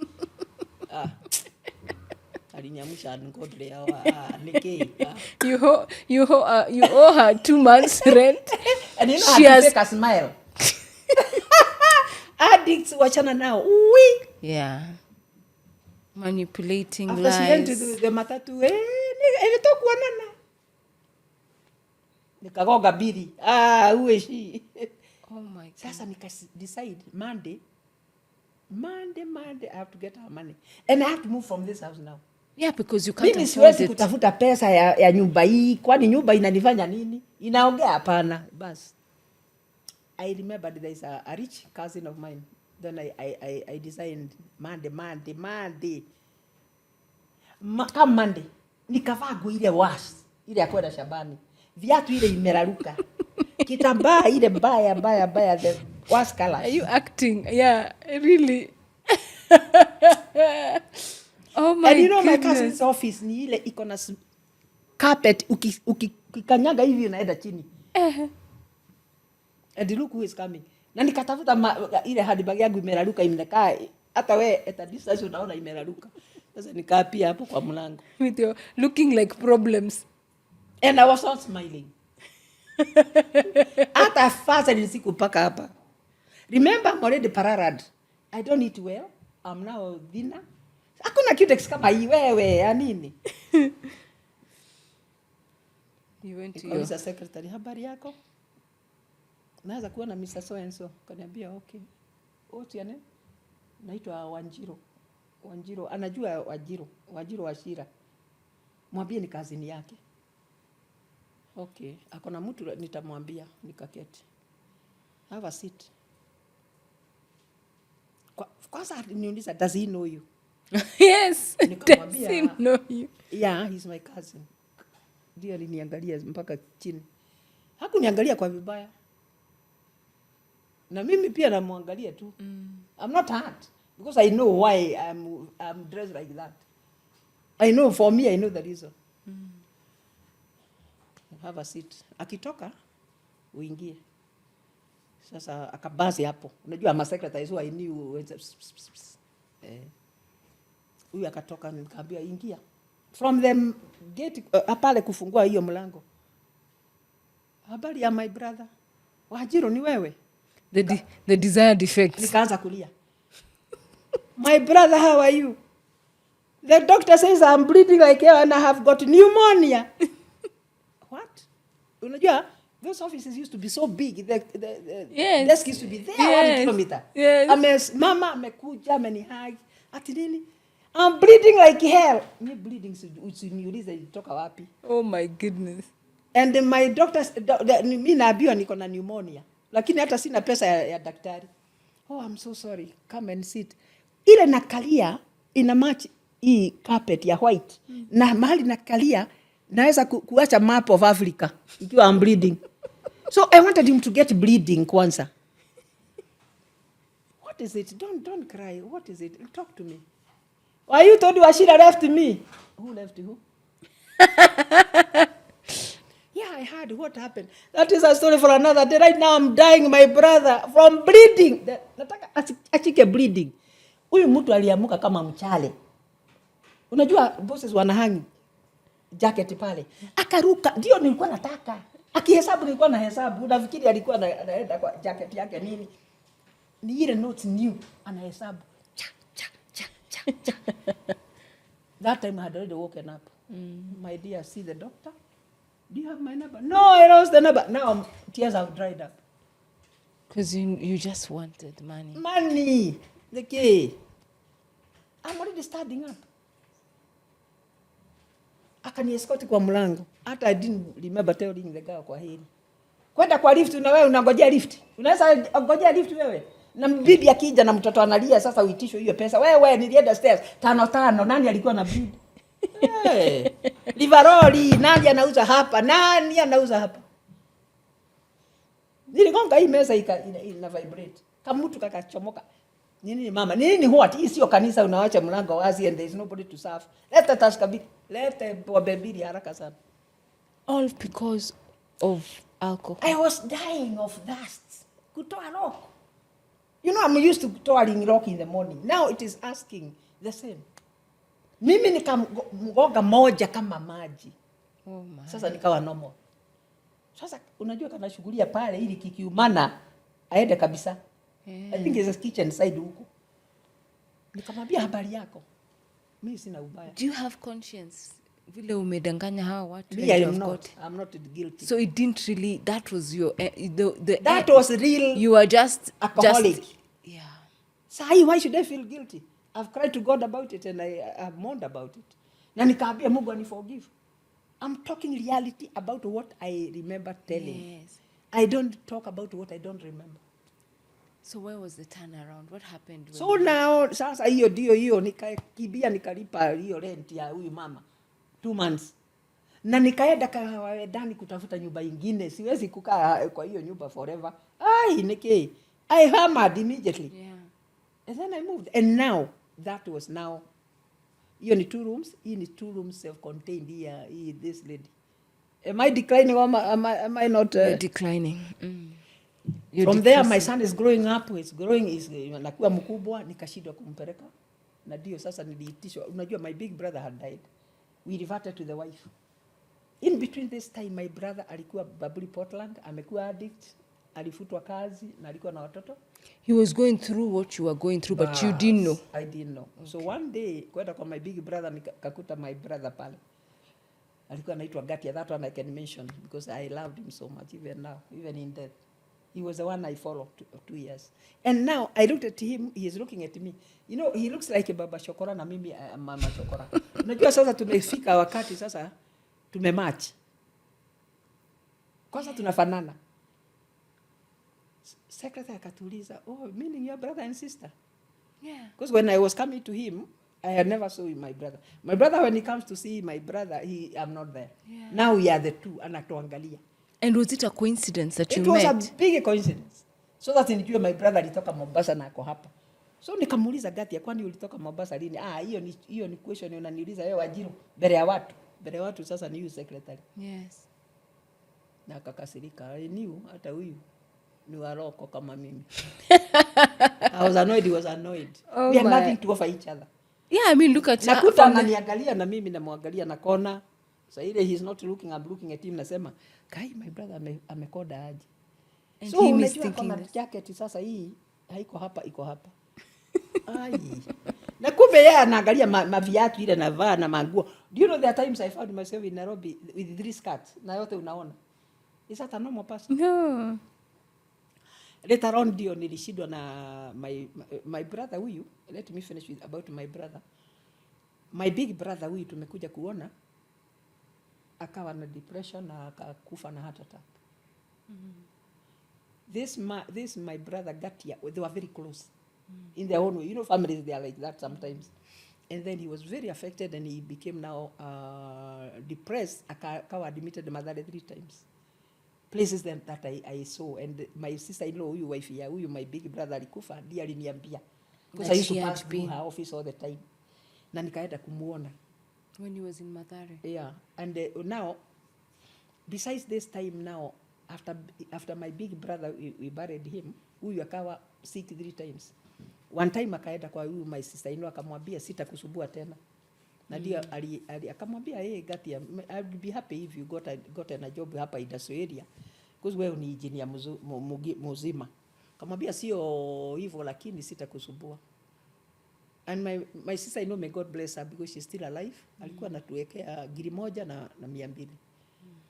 Alinyamusha ngodle hawa niki. You owe her 2 months rent. And you know she has a smile. Addicts wachana nao. Yeah. Manipulating after lies. After she went to the matatu, ilitokuwa nana. Nikagoga bili. Who is she? Oh my God. Sasa nika decide Monday I have to get our money. And I have to move from this house now. Yeah, because you can't afford it. Mimi siwezi kutafuta pesa ya nyumba hii. Kwani nyumba inanifanya nini? Inaongea hapana. Bas. I remember there is a rich cousin of mine. Then I designed Monday. Come Monday. Nikavaa nguo ile wash. Ile ya kwenda shambani. Viatu ile imeraruka. Kitambaa ile mbaya the worst color. Are you acting? Yeah, really. Oh my And you know goodness. my cousin's office ni ile iko na carpet ukikanyaga hivi unaenda chini. And look who is coming. Na nikatafuta ile handbag yangu imeraruka imekaa hata wewe at a distance unaona imeraruka. Sasa nikaa pia hapo kwa mlango. With your looking like problems. And I was not smiling. Hata fasa nisikupaka hapa. Remember, I'm already pararad. I don't eat well. I'm now thinner. Hakuna cutex kama hii wewe ya nini? You went to your... Nikauliza secretary, habari yako? Naweza kuwa na Mr. So and so. Kaniambia okay. What's your name? Naitwa Wanjiro. Wanjiro, anajua Wanjiro. Wanjiro Wachira. Mwambie ni kazini yake. Okay. Akona mtu nitamwambia, nikaketi. Have a seat. Kwanza niuliza, does he know you? Yes. Does he know you? Yeah, he's my cousin. Ndio aliniangalia mpaka chini. Hakuniangalia kwa vibaya. Na mimi pia namwangalia tu. I'm not hurt because I know why I'm dressed like that. I know, for me, I know the reason. Have a seat. Akitoka uingie. Sasa akabazi hapo. Unajua ama secretary so I knew huyu akatoka, nikamwambia ingia. From the gate pale kufungua hiyo mlango. Habari ya my brother. Wajiro ni wewe? The desired effects. Nikaanza kulia. My brother, how are you? The doctor says I'm bleeding like hell and I have got pneumonia. What? Unajua, those offices used to be so big. The Yes. desk used to be there, Yes. 1 kilometer. Yes. Mama amekuja amenihag. Ati nini? I'm bleeding like hell. Me bleeding usiniulize ilitoka wapi. Oh my goodness. And my doctors, mimi naambiwa niko na pneumonia. Lakini hata sina pesa ya daktari. Oh, I'm so sorry. Come and sit. Ile nakalia ina match hii carpet ya white. Na mahali nakalia naweza kuacha map of Africa ikiwa I'm bleeding. So I wanted him to get bleeding kwanza. What is it? Don't cry. What is it? Talk to me. Why you told Wachira left me? Who left who? Yeah, I heard what happened. That is a story for another day. Right now I'm dying, my brother, from bleeding. Nataka achike bleeding. Huyu mtu aliamuka kama mchale. Unajua bosses wanahangi jacket pale. Akaruka, ndio nilikuwa nataka. Akihesabu nilikuwa na hesabu. Unafikiri alikuwa anaenda kwa jacket yake nini? Ni ile notes new anahesabu. That time I had already woken up. My dear, see the doctor? Do you have my number? No, I lost the number. Now tears have dried up. Because you just wanted money. Money. The key. I'm already standing up. Akaniescort kwa mlango. Hata I didn't remember telling the girl kwa hili. Kwenda kwa lift na wewe unangojea lift. Unaweza ngojea lift wewe? Na bibi akija na mtoto analia sasa uitishwe hiyo pesa. Wewe nilienda stairs 5 nani alikuwa na bleed? Hey. Livaroli nani anauza hapa? Nani anauza hapa? Niligonga hii meza ina vibrate. Kama mtu kakachomoka. Nini mama? Nini what? Hii sio kanisa unaacha mlango wazi and there is nobody to serve. Let us kabisa. Let baby haraka sana. All because of alcohol. I was dying of thirst. Kutoa rock. You know, I'm used to toiling rock in the morning. Now it is asking the same. Mimi nikamgoga moja kama maji. Oh my. Sasa nikawa normal. Sasa unajua kana shughuli pale ili kikiumana aende kabisa. Yeah. I think there's a kitchen side huko. Nikamwambia habari yako. Mimi sina ubaya. Do you have conscience? Vile umedanganya hawa watu. I'm not guilty. So it didn't really, that was your that was real. You were just alcoholic. Yeah. So why should I feel guilty? I've cried to God about it and I've mourned about it. Na nikaambia Mungu aniforgive. I'm talking reality about what I remember telling. Yes. I don't talk about what I don't remember. So where was the turnaround? What happened? So now, sasa hiyo nikakibia nikalipa hiyo rent ya huyu mama 2 months. Na nikaenda ndani kutafuta nyumba nyingine. Siwezi kukaa kwa hiyo nyumba forever. I hammered immediately. Yeah. And then I moved. And now, that was now. Hiyo ni 2 rooms. Hii ni 2 rooms self-contained here. This lady. Am I declining or am I not? You're declining. From there, my son is growing up. He's growing. Nakuwa mkubwa. Nikashindwa kumpeleka. Na ndio sasa niliitishwa. Unajua, my big brother had died. We reverted to the wife. In between this time, my brother alikuwa Babuli Portland. Amekuwa addict. alifutwa kazi na alikuwa na watoto. He was going through what you were going through, but you didn't know. I didn't know. Okay. So one day, kwenda kwa my big brother, nikakuta my brother pale. Alikuwa anaitwa Gatia. That one I can mention because I loved him so much, even now, even in death. He was the one I followed 2 years. And now I looked at him, he is looking at me. You know, he looks like a Baba Shokora na mimi Mama Shokora. Unajua sasa tumefika wakati sasa tumematch. Kwanza tunafanana. Secretary akatuliza, oh, meaning your brother and sister? Yeah. Because when I was coming to him, I had never saw my brother. My brother, when he comes to see my brother, I'm not there. Yeah. Now we are the two, anatuangalia. And was it a coincidence that you met? It met? was a big coincidence. So that nijue my brother alitoka Mombasa na ako hapa. So nikamuuliza Gatia, kwani ulitoka Mombasa lini? Hiyo ni question unaniuliza wewe Wajiru, mbele ya watu. Mbele ya watu sasa ni you secretary. Yes. Na akakasirika, I knew hata huyu ni waroko kama mimi. I was annoyed, he was annoyed. Oh, we had nothing to offer each other. Yeah, I mean, look at nakuta ananiangalia na mimi namwangalia na kona. So ile he's not looking, I'm looking at him, nasema, kai my brother amekoda aje. And so unajua kama jacket sasa hii haiko hapa, iko hapa. Ai. Na kumbe yeye anaangalia maviatu ile navaa na manguo. Do you know there are times I found myself in Nairobi with 3 skirts na yote unaona. Is that a normal person? No. Later on ndio nilishindwa na my brother huyu. Let me finish with about my brother. My big brother huyu tumekuja kuona akawa na depression na akakufa na heart attack. This my brother Gatia, they were very close. In their own way. You know, families, they are like that sometimes. And then he was very affected and he became now depressed. Akawa admitted Madhare 3 times. Places that I saw. And my sister-in-law, huyu wife ya huyu, my big brother alikufa, ndiye aliniambia. Because I used to pass through her office all the time. Na nikaenda kumuona. When he was in Madhare. Yeah. And now, besides this time now, after my big brother, we buried him, huyu akawa sick 3 times. One time akaenda kwa huyu my sister-in-law akamwambia sitakusubua tena. Na ndio akamwambia yeye Gatia, I would be happy if you got a job hapa industry area. Because wewe ni engineer mzima. Akamwambia sio hivyo lakini sitakusubua. And my sister-in-law, may God bless her because she's still alive. Alikuwa anatuwekea giri 1 na 200.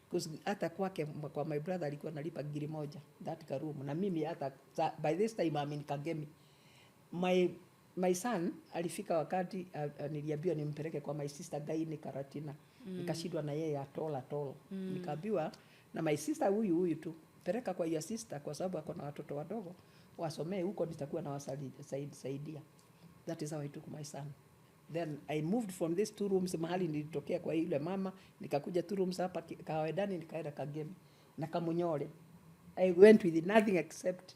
Because hata kwake kwa my brother alikuwa analipa giri 1 that ka room. Na mimi hata by this time I'm in Kagemi. My son alifika wakati niliambiwa nimpeleke kwa my sister Gaini Karatina. Nikashindwa na yeye atola. Nikaambiwa na my sister huyu tu, peleka kwa your sister kwa sababu ako na watoto wadogo. Wasomee huko nitakuwa na wasaidia. That is how I took my son. Then I moved from these 2 rooms mahali nilitokea kwa yule mama, nikakuja 2 rooms hapa Kawedani, nikaenda Kagemi na Kamunyole. I went with nothing except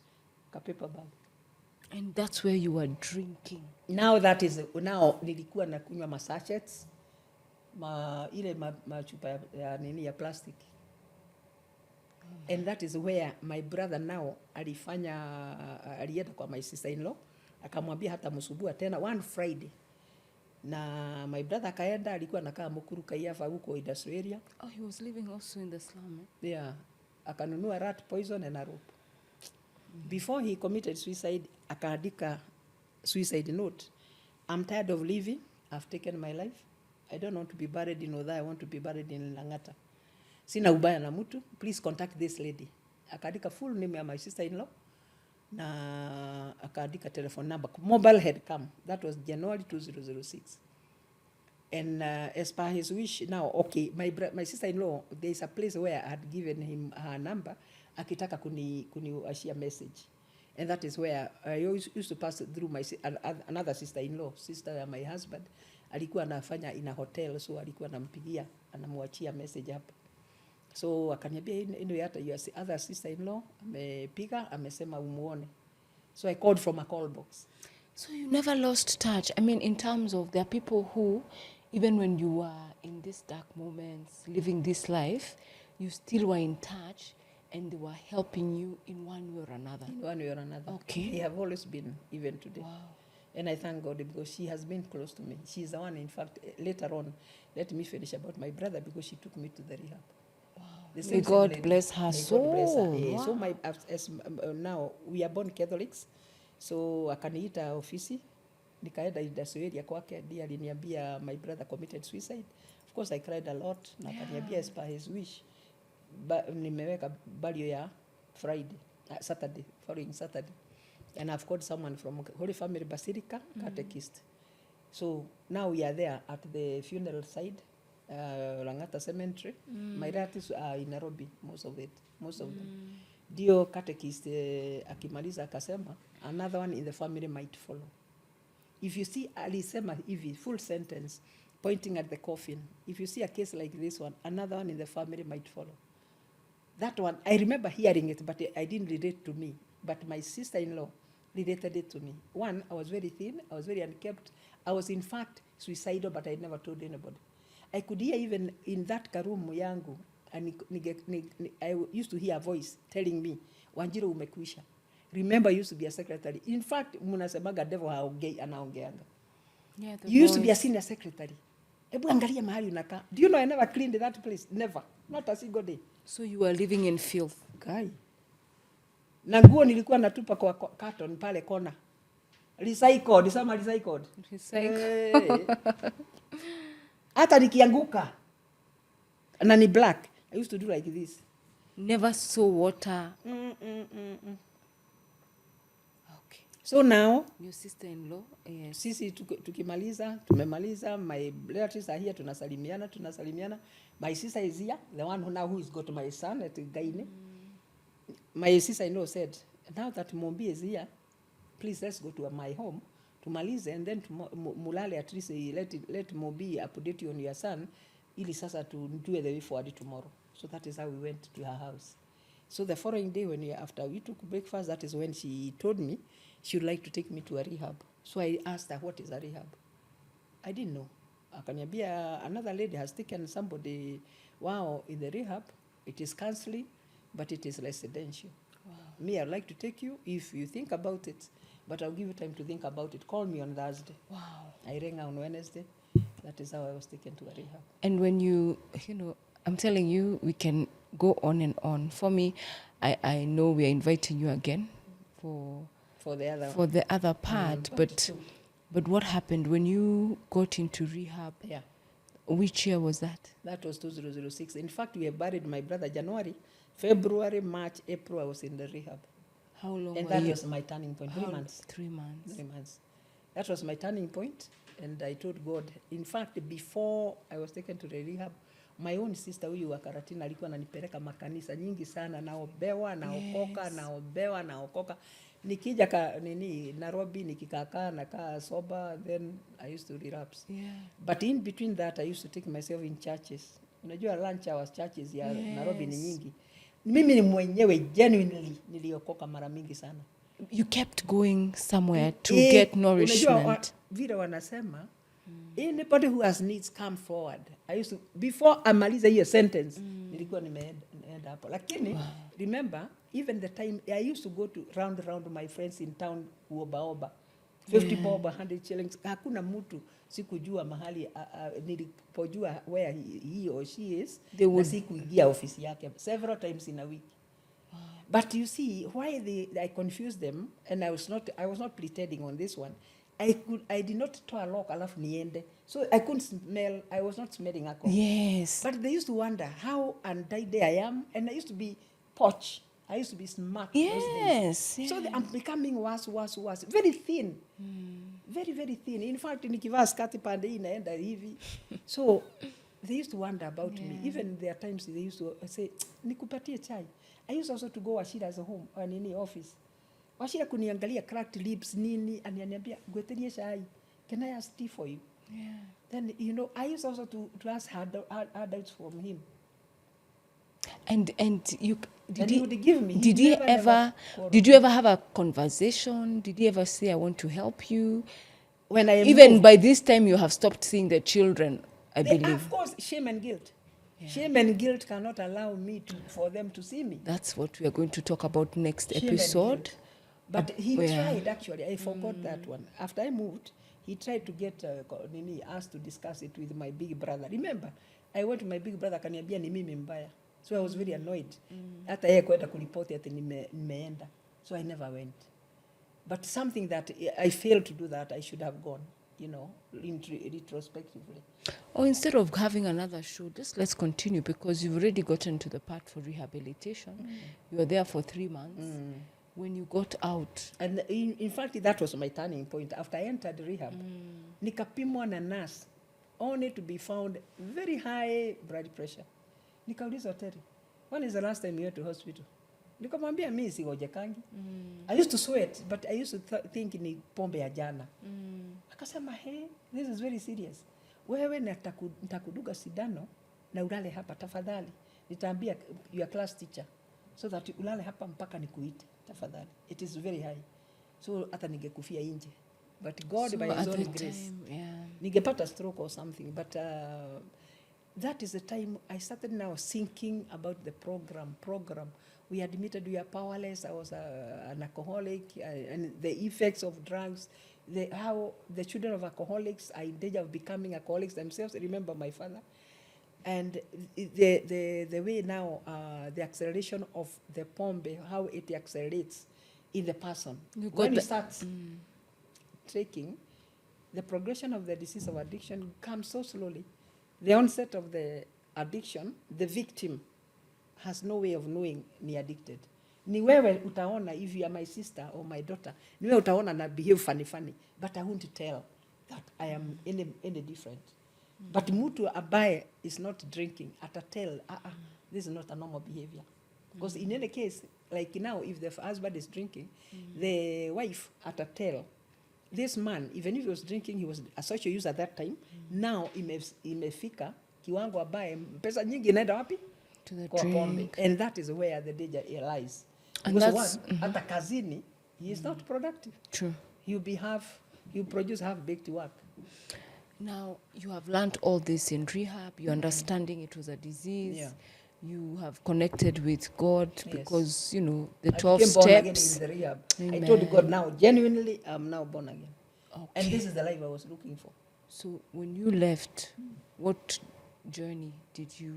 a paper bag. And that's where you were drinking. Now nilikuwa nakunywa masachets, ile machupa ya nini ya plastic. And that is where my brother now alienda kwa my sister-in-law, akamwambia hata msubua tena one Friday. Na my brother akaenda, alikuwa anakaa Mukuru Kaiafa huko industry area. Oh, he was living also in the slum. Yeah. Akanunua rat poison and a rope. Before he committed suicide, akaandika suicide note. I'm tired of living. I've taken my life. I don't want to be buried in Odha. I want to be buried in Langata. Sina ubaya na mtu. Please contact this lady. Akaandika full name ya my sister-in-law. Na akaandika telephone number. Mobile had come. That was January 2006. And as per his wish, now, okay, my sister-in-law, there is a place where I had given him her number. Akitaka kuniashia message. And that is where I always used to pass through another sister-in-law, sister ya my husband. Alikuwa anafanya in a hotel, so alikuwa anampigia, anamuachia message hapa. So akaniambia ino hata your other sister-in-law amepiga, amesema umuone. So I called from a call box. So you never lost touch. I mean, in terms of there are people who, even when you were in these dark moments, living this life, you still were in touch. And they were helping you in one way or another. In one way or another. Okay. They have always been, even today. Wow. And I thank God because she has been close to me. She's the one, in fact, later on, let me finish about my brother because she took me to the rehab. Wow. The May same God lady. bless her May God bless her. soul. Yeah. So Wow. now we are born Catholics, so akaniita ofisi, nikaenda idasueria kwake, ndiye aliniambia my brother committed suicide. Of course I cried a lot, na akaniambia as per his wish, nimeweka burial ya Friday, Saturday, following Saturday, and I've called someone from Holy Family Basilica, catechist. So now we are there at the funeral side, Langata Cemetery. My relatives are in Nairobi, most of them. Dio catechist akimaliza akasema, another one in the family might follow. If you see, alisema hivi, full sentence, pointing at the coffin. If you see a case like this one, another one in the family might follow. That one, I remember hearing it, but I didn't relate to me. But my sister-in-law related it to me. One, I was very thin, I was very unkempt. I was in fact suicidal, but I never told anybody. I could hear even in that karumu yangu, and I used to hear a voice telling me, Wanjiru umekwisha. Remember, I used to be a secretary. In fact, munasemaga devil haongei anaongeanga. Yeah, You used to be a senior secretary. Ebu angalia mahali unakaa. Do you know I never cleaned that place? Never. Not a single day. So you were living in filth. Kai. Na nguo nilikuwa natupa kwa carton pale kona. Recycled, sama recycled. Hata nikianguka na ni black. I used to do like this. Never saw water. Okay. So now, your sister-in-law, yes. Sisi tumemaliza, my relatives are here, tunasalimiana. My sister is here, the one who is got my son at Gaine. My sister-in-law said, now that Mombi is here, please let's go to my home, tumalize, and then mulale at least let Mombi update you on your son, ili sasa to do the way forward tomorrow. So that is how we went to her house. So the following day, after we took breakfast, that is when she told me she would like to take me to a rehab. So I asked her, what is a rehab? I didn't know. Akaniambia, another lady has taken somebody, in the rehab. It is counseling, but it is residential. Wow. Me, I'd like to take you if you think about it, but I'll give you time to think about it. Call me on Thursday. Wow. I rang her on Wednesday. That is how I was taken to a rehab. And when you know, I'm telling you, we can go on and on. For me, I know we are inviting you again for the other part, but what happened when you got into rehab? Yeah. Which year was that? That was 2006. In fact, we have buried my brother January, February, March, April, I was in the rehab. How long? And that was my turning point. 3 months. 3 months. 3 months. That was my turning point. And I told God, in fact, before I was taken to the rehab, my own sister huyu wa Karatina alikuwa ananipeleka makanisa nyingi sana, naobewa, naokoka, naobewa, naokoka. Nikija Nairobi, nikikakaa, nakaa sober, then I used to relapse. Yeah. But in between that, I used to take myself in churches. Unajua lunch hours churches ya Nairobi ni nyingi. Mimi ni mwenyewe genuinely niliokoka mara mingi sana. You kept going somewhere to get nourishment. Unajua vile wanasema, anybody who has needs come forward. I used to, before amaliza hiyo sentence, nilikuwa nimeenda hapo. Lakini, remember, even the time, I used to go to round my friends in town kuoba. 50 bob, 100 shillings. Hakuna mtu sikujua mahali, nilipojua where he or she is, na sikuingia ofisi yake several times in a week. But you see, why I confused them, and I was not pretending on this one. I did not toa lock alafu niende. So I couldn't smell, I was not smelling alcohol. Yes. But they used to wonder how untidy I am, and I used to be poch. I used to be smart those days. Yes. So I'm becoming worse. Very thin. Very, very thin. In fact, nikivaa skati pande hii naenda hivi. So they used to wonder about me. Even there are times they used to say, nikupatie chai. I used also to go Wachira's home, office. Wachira kuniangalia cracked lips, aniambia, gweterie chai. Can I ask tea for you? Yeah. Then, I used also to ask adults from him. And you did you ever have a conversation? Did he ever say, I want to help you? When I even moved, by this time you have stopped seeing the children, I believe. Of course, shame and guilt. Yeah. Shame and guilt cannot allow me for them to see me. That's what we are going to talk about next episode. But he tried, actually. I forgot that one. After I moved, he tried to get us to discuss it with my big brother. Remember, I went to my big brother, akaniambia ni mimi mbaya. So I was very annoyed. Hata yeye kwenda kuripoti ati nimeenda. So I never went. But something that I failed to do that, I should have gone, you know, retrospectively. Or instead of having another show, just let's continue, because you've already gotten to the part for rehabilitation. You were there for 3 months. When you got out. And in fact, that was my turning point. After I entered rehab, nikapimwa na nurse, only to be found very high blood pressure. Nikauliza, Terry, when is the last time you went to hospital? Nikamwambia mimi sigojekangi. I used to sweat, but I used to think ni pombe ya jana. Akasema, hey, this is very serious. Wewe nitakuduga sindano na ulale hapa tafadhali. Nitaambia your class teacher so that ulale hapa mpaka nikuite tafadhali. It is very high. So hata ningekufia nje. But God, so by his own grace, ningepata stroke or something. But that is the time I started now thinking about the program. We admitted we are powerless. I was an alcoholic, and the effects of drugs, how the children of alcoholics are in danger of becoming alcoholics themselves. I remember my father. And the way now, the acceleration of the pombe, how it accelerates in the person. When you start taking, the progression of the disease of addiction comes so slowly. The onset of the addiction, the victim has no way of knowing ni addicted. Ni wewe utaona, if you are my sister or my daughter, ni wewe utaona na behave funny, but I won't tell that I am any different. But mtu ambaye is not drinking, atatel, this is not a normal behavior. Because in any case, like now, if the husband is drinking, the wife atatel, this man, even if he was drinking, he was a social user at that time, now imefika kiwango ambaye pesa nyingi inaenda wapi? To the drink. And that is where the danger lies. And because one, hata kazini, he is not productive. True. You produce half-baked work. Now, you have learned all this in rehab. You're understanding it was a disease. Yeah. You have connected with God, because, you know, the 12 I became steps. born again in the rehab. Amen. I told God now, genuinely, I'm now born again. Okay. And this is the life I was looking for. So when you left, what journey did you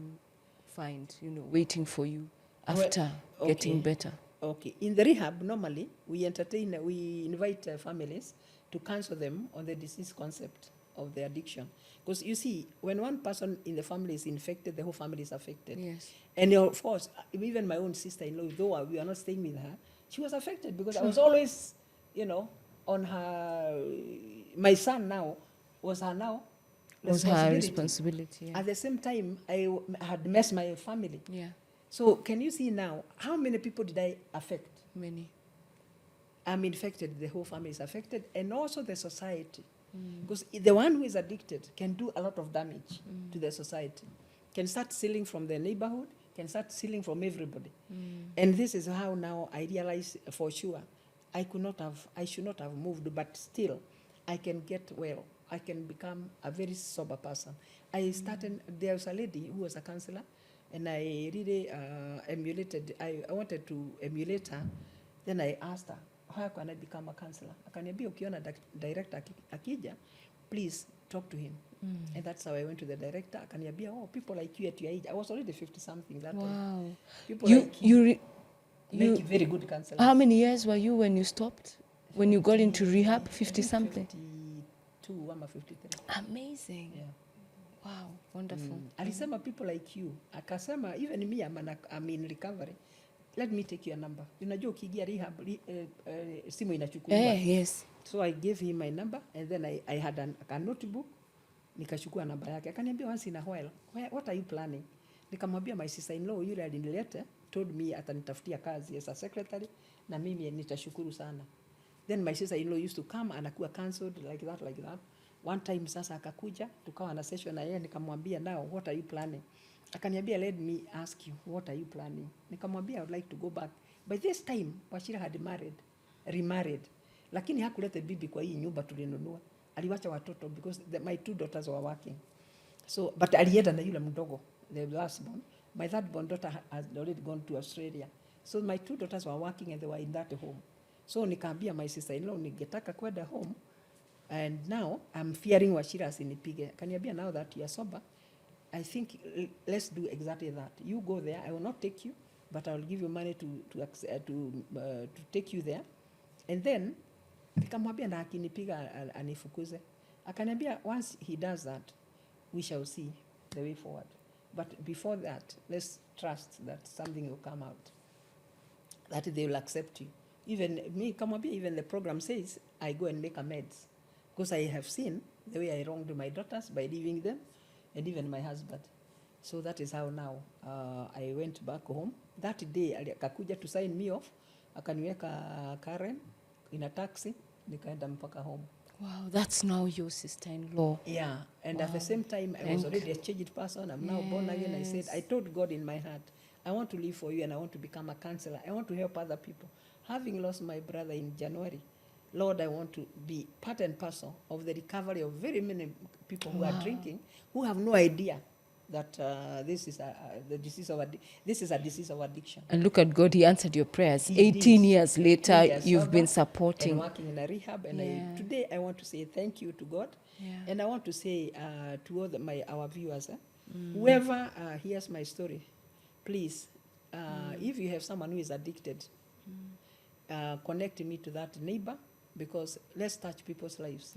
find, you know, waiting for you after getting better? Okay. In the rehab, normally, we invite families to counsel them on the disease concept of the addiction. Because you see, when one person in the family is infected, the whole family is affected. Yes. And of course, even my own sister-in-law, though we are not staying with her, she was affected because I was always, you know, on her. My son now was her responsibility. Yeah. At the same time, I had messed my family. Yeah. So can you see now, how many people did I affect? Many. I'm infected, the whole family is affected, and also the society. Because the one who is addicted can do a lot of damage to the society. Can start stealing from the neighborhood, can start stealing from everybody. And this is how now I realize for sure I should not have moved, but still I can get well. I can become a very sober person. There was a lady who was a counselor, and I really emulated, I wanted to emulate her. Then I asked her, how can I become a counselor? Akaniambia ukiona director akija, please talk to him. And that's how I went to the director. Akaniambia, people like you at your age. I was already 50-something that time. People like you make very good counselors. How many years were you when you stopped? When you got into rehab? 50-something? 52, I'm 53. Amazing. Yeah. Wow, wonderful. Alisema people like you. Akasema, even me, I'm in recovery. Let me take your number. Unajua ukiingia rehab, simu inachukuliwa. Yes. So I gave him my number, and then I had a notebook. Nikachukua namba yake. Akaniambia once in a while, what are you planning? Nikamwambia my sister-in-law yule alinileta told me atanitafutia kazi as a secretary, na mimi nitashukuru sana. Then my sister-in-law used to come, anakuwa cancelled like that. One time sasa akakuja, tukawa na session na yeye, nikamwambia now what are you planning? Akaniambia let me ask you, what are you planning? Nikamwambia I would like to go back. By this time Wachira had remarried. Lakini hakuleta bibi kwa hii nyumba tulinunua. Aliwacha watoto because my 2 daughters were working. So but alienda na yule mdogo, the last born. My third born daughter has already gone to Australia. So my 2 daughters were working and they were in that home. So nikaambia my sister-in-law ningetaka kwenda home, and now I'm fearing Wachira asinipige. Kaniambia now that you are sober, I think let's do exactly that. You go there. I will not take you, but I will give you money to take you there, and then nikamwambia na akinipiga anifukuze. Akaniambia once he does that, we shall see the way forward. But before that, let's trust that something will come out, that they will accept you. Even me, kamwambia, even the program says I go and make amends, because I have seen the way I wronged my daughters by leaving them, and even my husband. So that is how now I went back home. That day akakuja to sign me off, akaniweka Karen in a taxi, nikaenda mpaka home. Wow, that's now your sister-in-law. Yeah, and wow. At the same time, I was already a changed person. I'm now born again. I said, I told God in my heart, I want to live for you and I want to become a counselor. I want to help other people. Having lost my brother in January, Lord, I want to be part and parcel of the recovery of very many people who are drinking, who have no idea that this is a disease of addiction. And look at God, He answered your prayers. He 18 did. years later, you've been supporting. And working in a rehab. And today I want to say thank you to God. And I want to say to all our viewers, whoever hears my story, please, if you have someone who is addicted, connect me to that neighbor, because let's touch people's lives.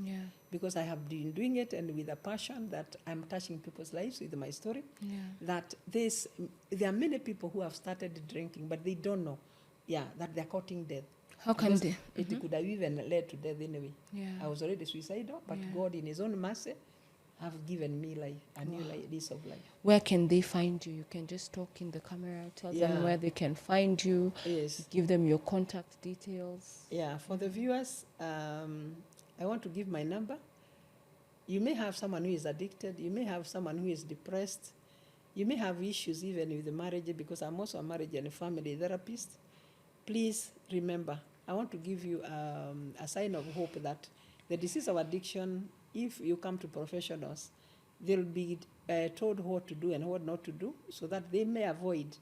Because I have been doing it, and with a passion that I'm touching people's lives with my story. That there are many people who have started drinking, but they don't know, that they're courting death. How can they? It could have even led to death anyway. I was already suicidal, but God in His own mercy have given me life, a new lease of life. Where can they find you? You can just talk in the camera, tell them where they can find you. Yes. Give them your contact details. Yeah, for the viewers, I want to give my number. You may have someone who is addicted. You may have someone who is depressed. You may have issues even with the marriage, because I'm also a marriage and a family therapist. Please remember, I want to give you a sign of hope that the disease of addiction, if you come to professionals, they'll be told what to do and what not to do, so that they may avoid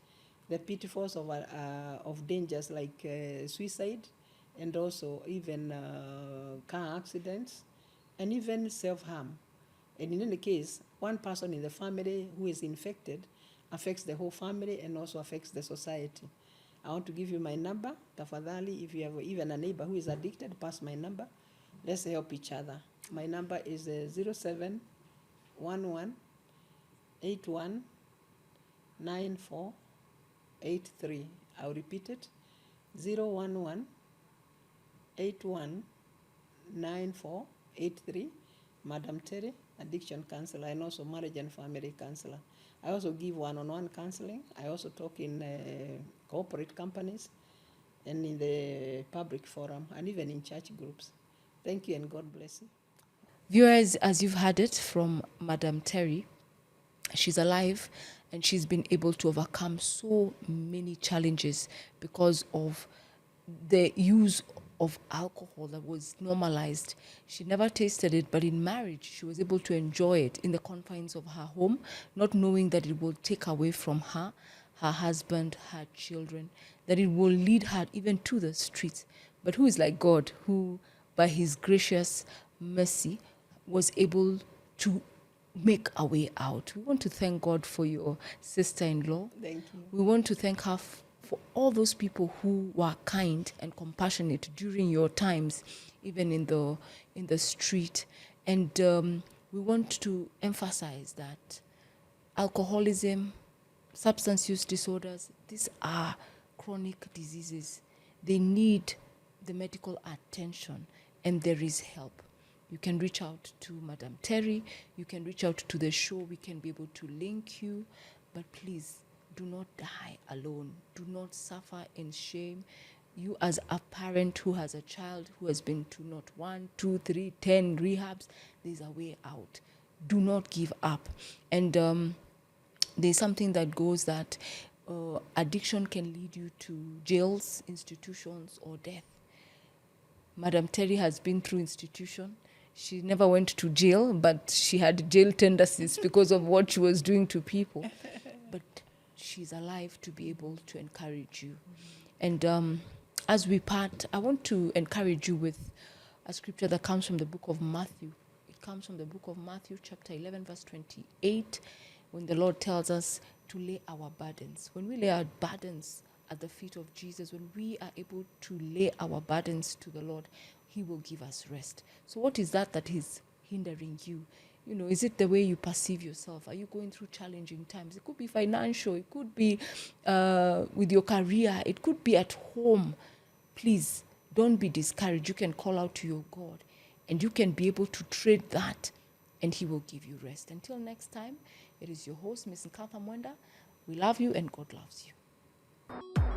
the pitfalls of dangers like suicide, and also even car accidents, and even self-harm. And in any case, one person in the family who is infected affects the whole family and also affects the society. I want to give you my number. Tafadhali, if you have even a neighbor who is addicted, pass my number. Let's help each other. My number is 0711 81 9483. I'll repeat it. 011 81 9483. Madam Terry, addiction counselor, and also marriage and family counselor. I also give one-on-one counseling. I also talk in corporate companies and in the public forum, and even in church groups. Thank you, and God bless you. Viewers, as you've heard it from Madam Terry, she's alive and she's been able to overcome so many challenges because of the use of alcohol that was normalized. She never tasted it, but in marriage, she was able to enjoy it in the confines of her home, not knowing that it will take away from her, her husband, her children, that it will lead her even to the streets. But who is like God, who, by His gracious mercy, was able to make a way out. We want to thank God for your sister-in-law. Thank you. We want to thank her for all those people who were kind and compassionate during your times, even in the street. And we want to emphasize that alcoholism, substance use disorders, these are chronic diseases. They need the medical attention, and there is help. You can reach out to Madam Terry. You can reach out to the show. We can be able to link you. But please, do not die alone. Do not suffer in shame. You as a parent who has a child who has been to not 1, 2, 3, 10 rehabs, there's a way out. Do not give up. And there's something that goes that addiction can lead you to jails, institutions, or death. Madam Terry has been through institution. She never went to jail, but she had jail tendencies because of what she was doing to people. But she's alive to be able to encourage you. And as we part, I want to encourage you with a scripture that comes from the book of Matthew. It comes from the book of Matthew, chapter 11, verse 28, when the Lord tells us to lay our burdens. When we lay our burdens at the feet of Jesus, when we are able to lay our burdens to the Lord, He will give us rest. So what is that is hindering you? Is it the way you perceive yourself? Are you going through challenging times? It could be financial. It could be with your career. It could be at home. Please, don't be discouraged. You can call out to your God, and you can be able to trade that, and He will give you rest. Until next time, it is your host, Miss Nkatha. We love you, and God loves you.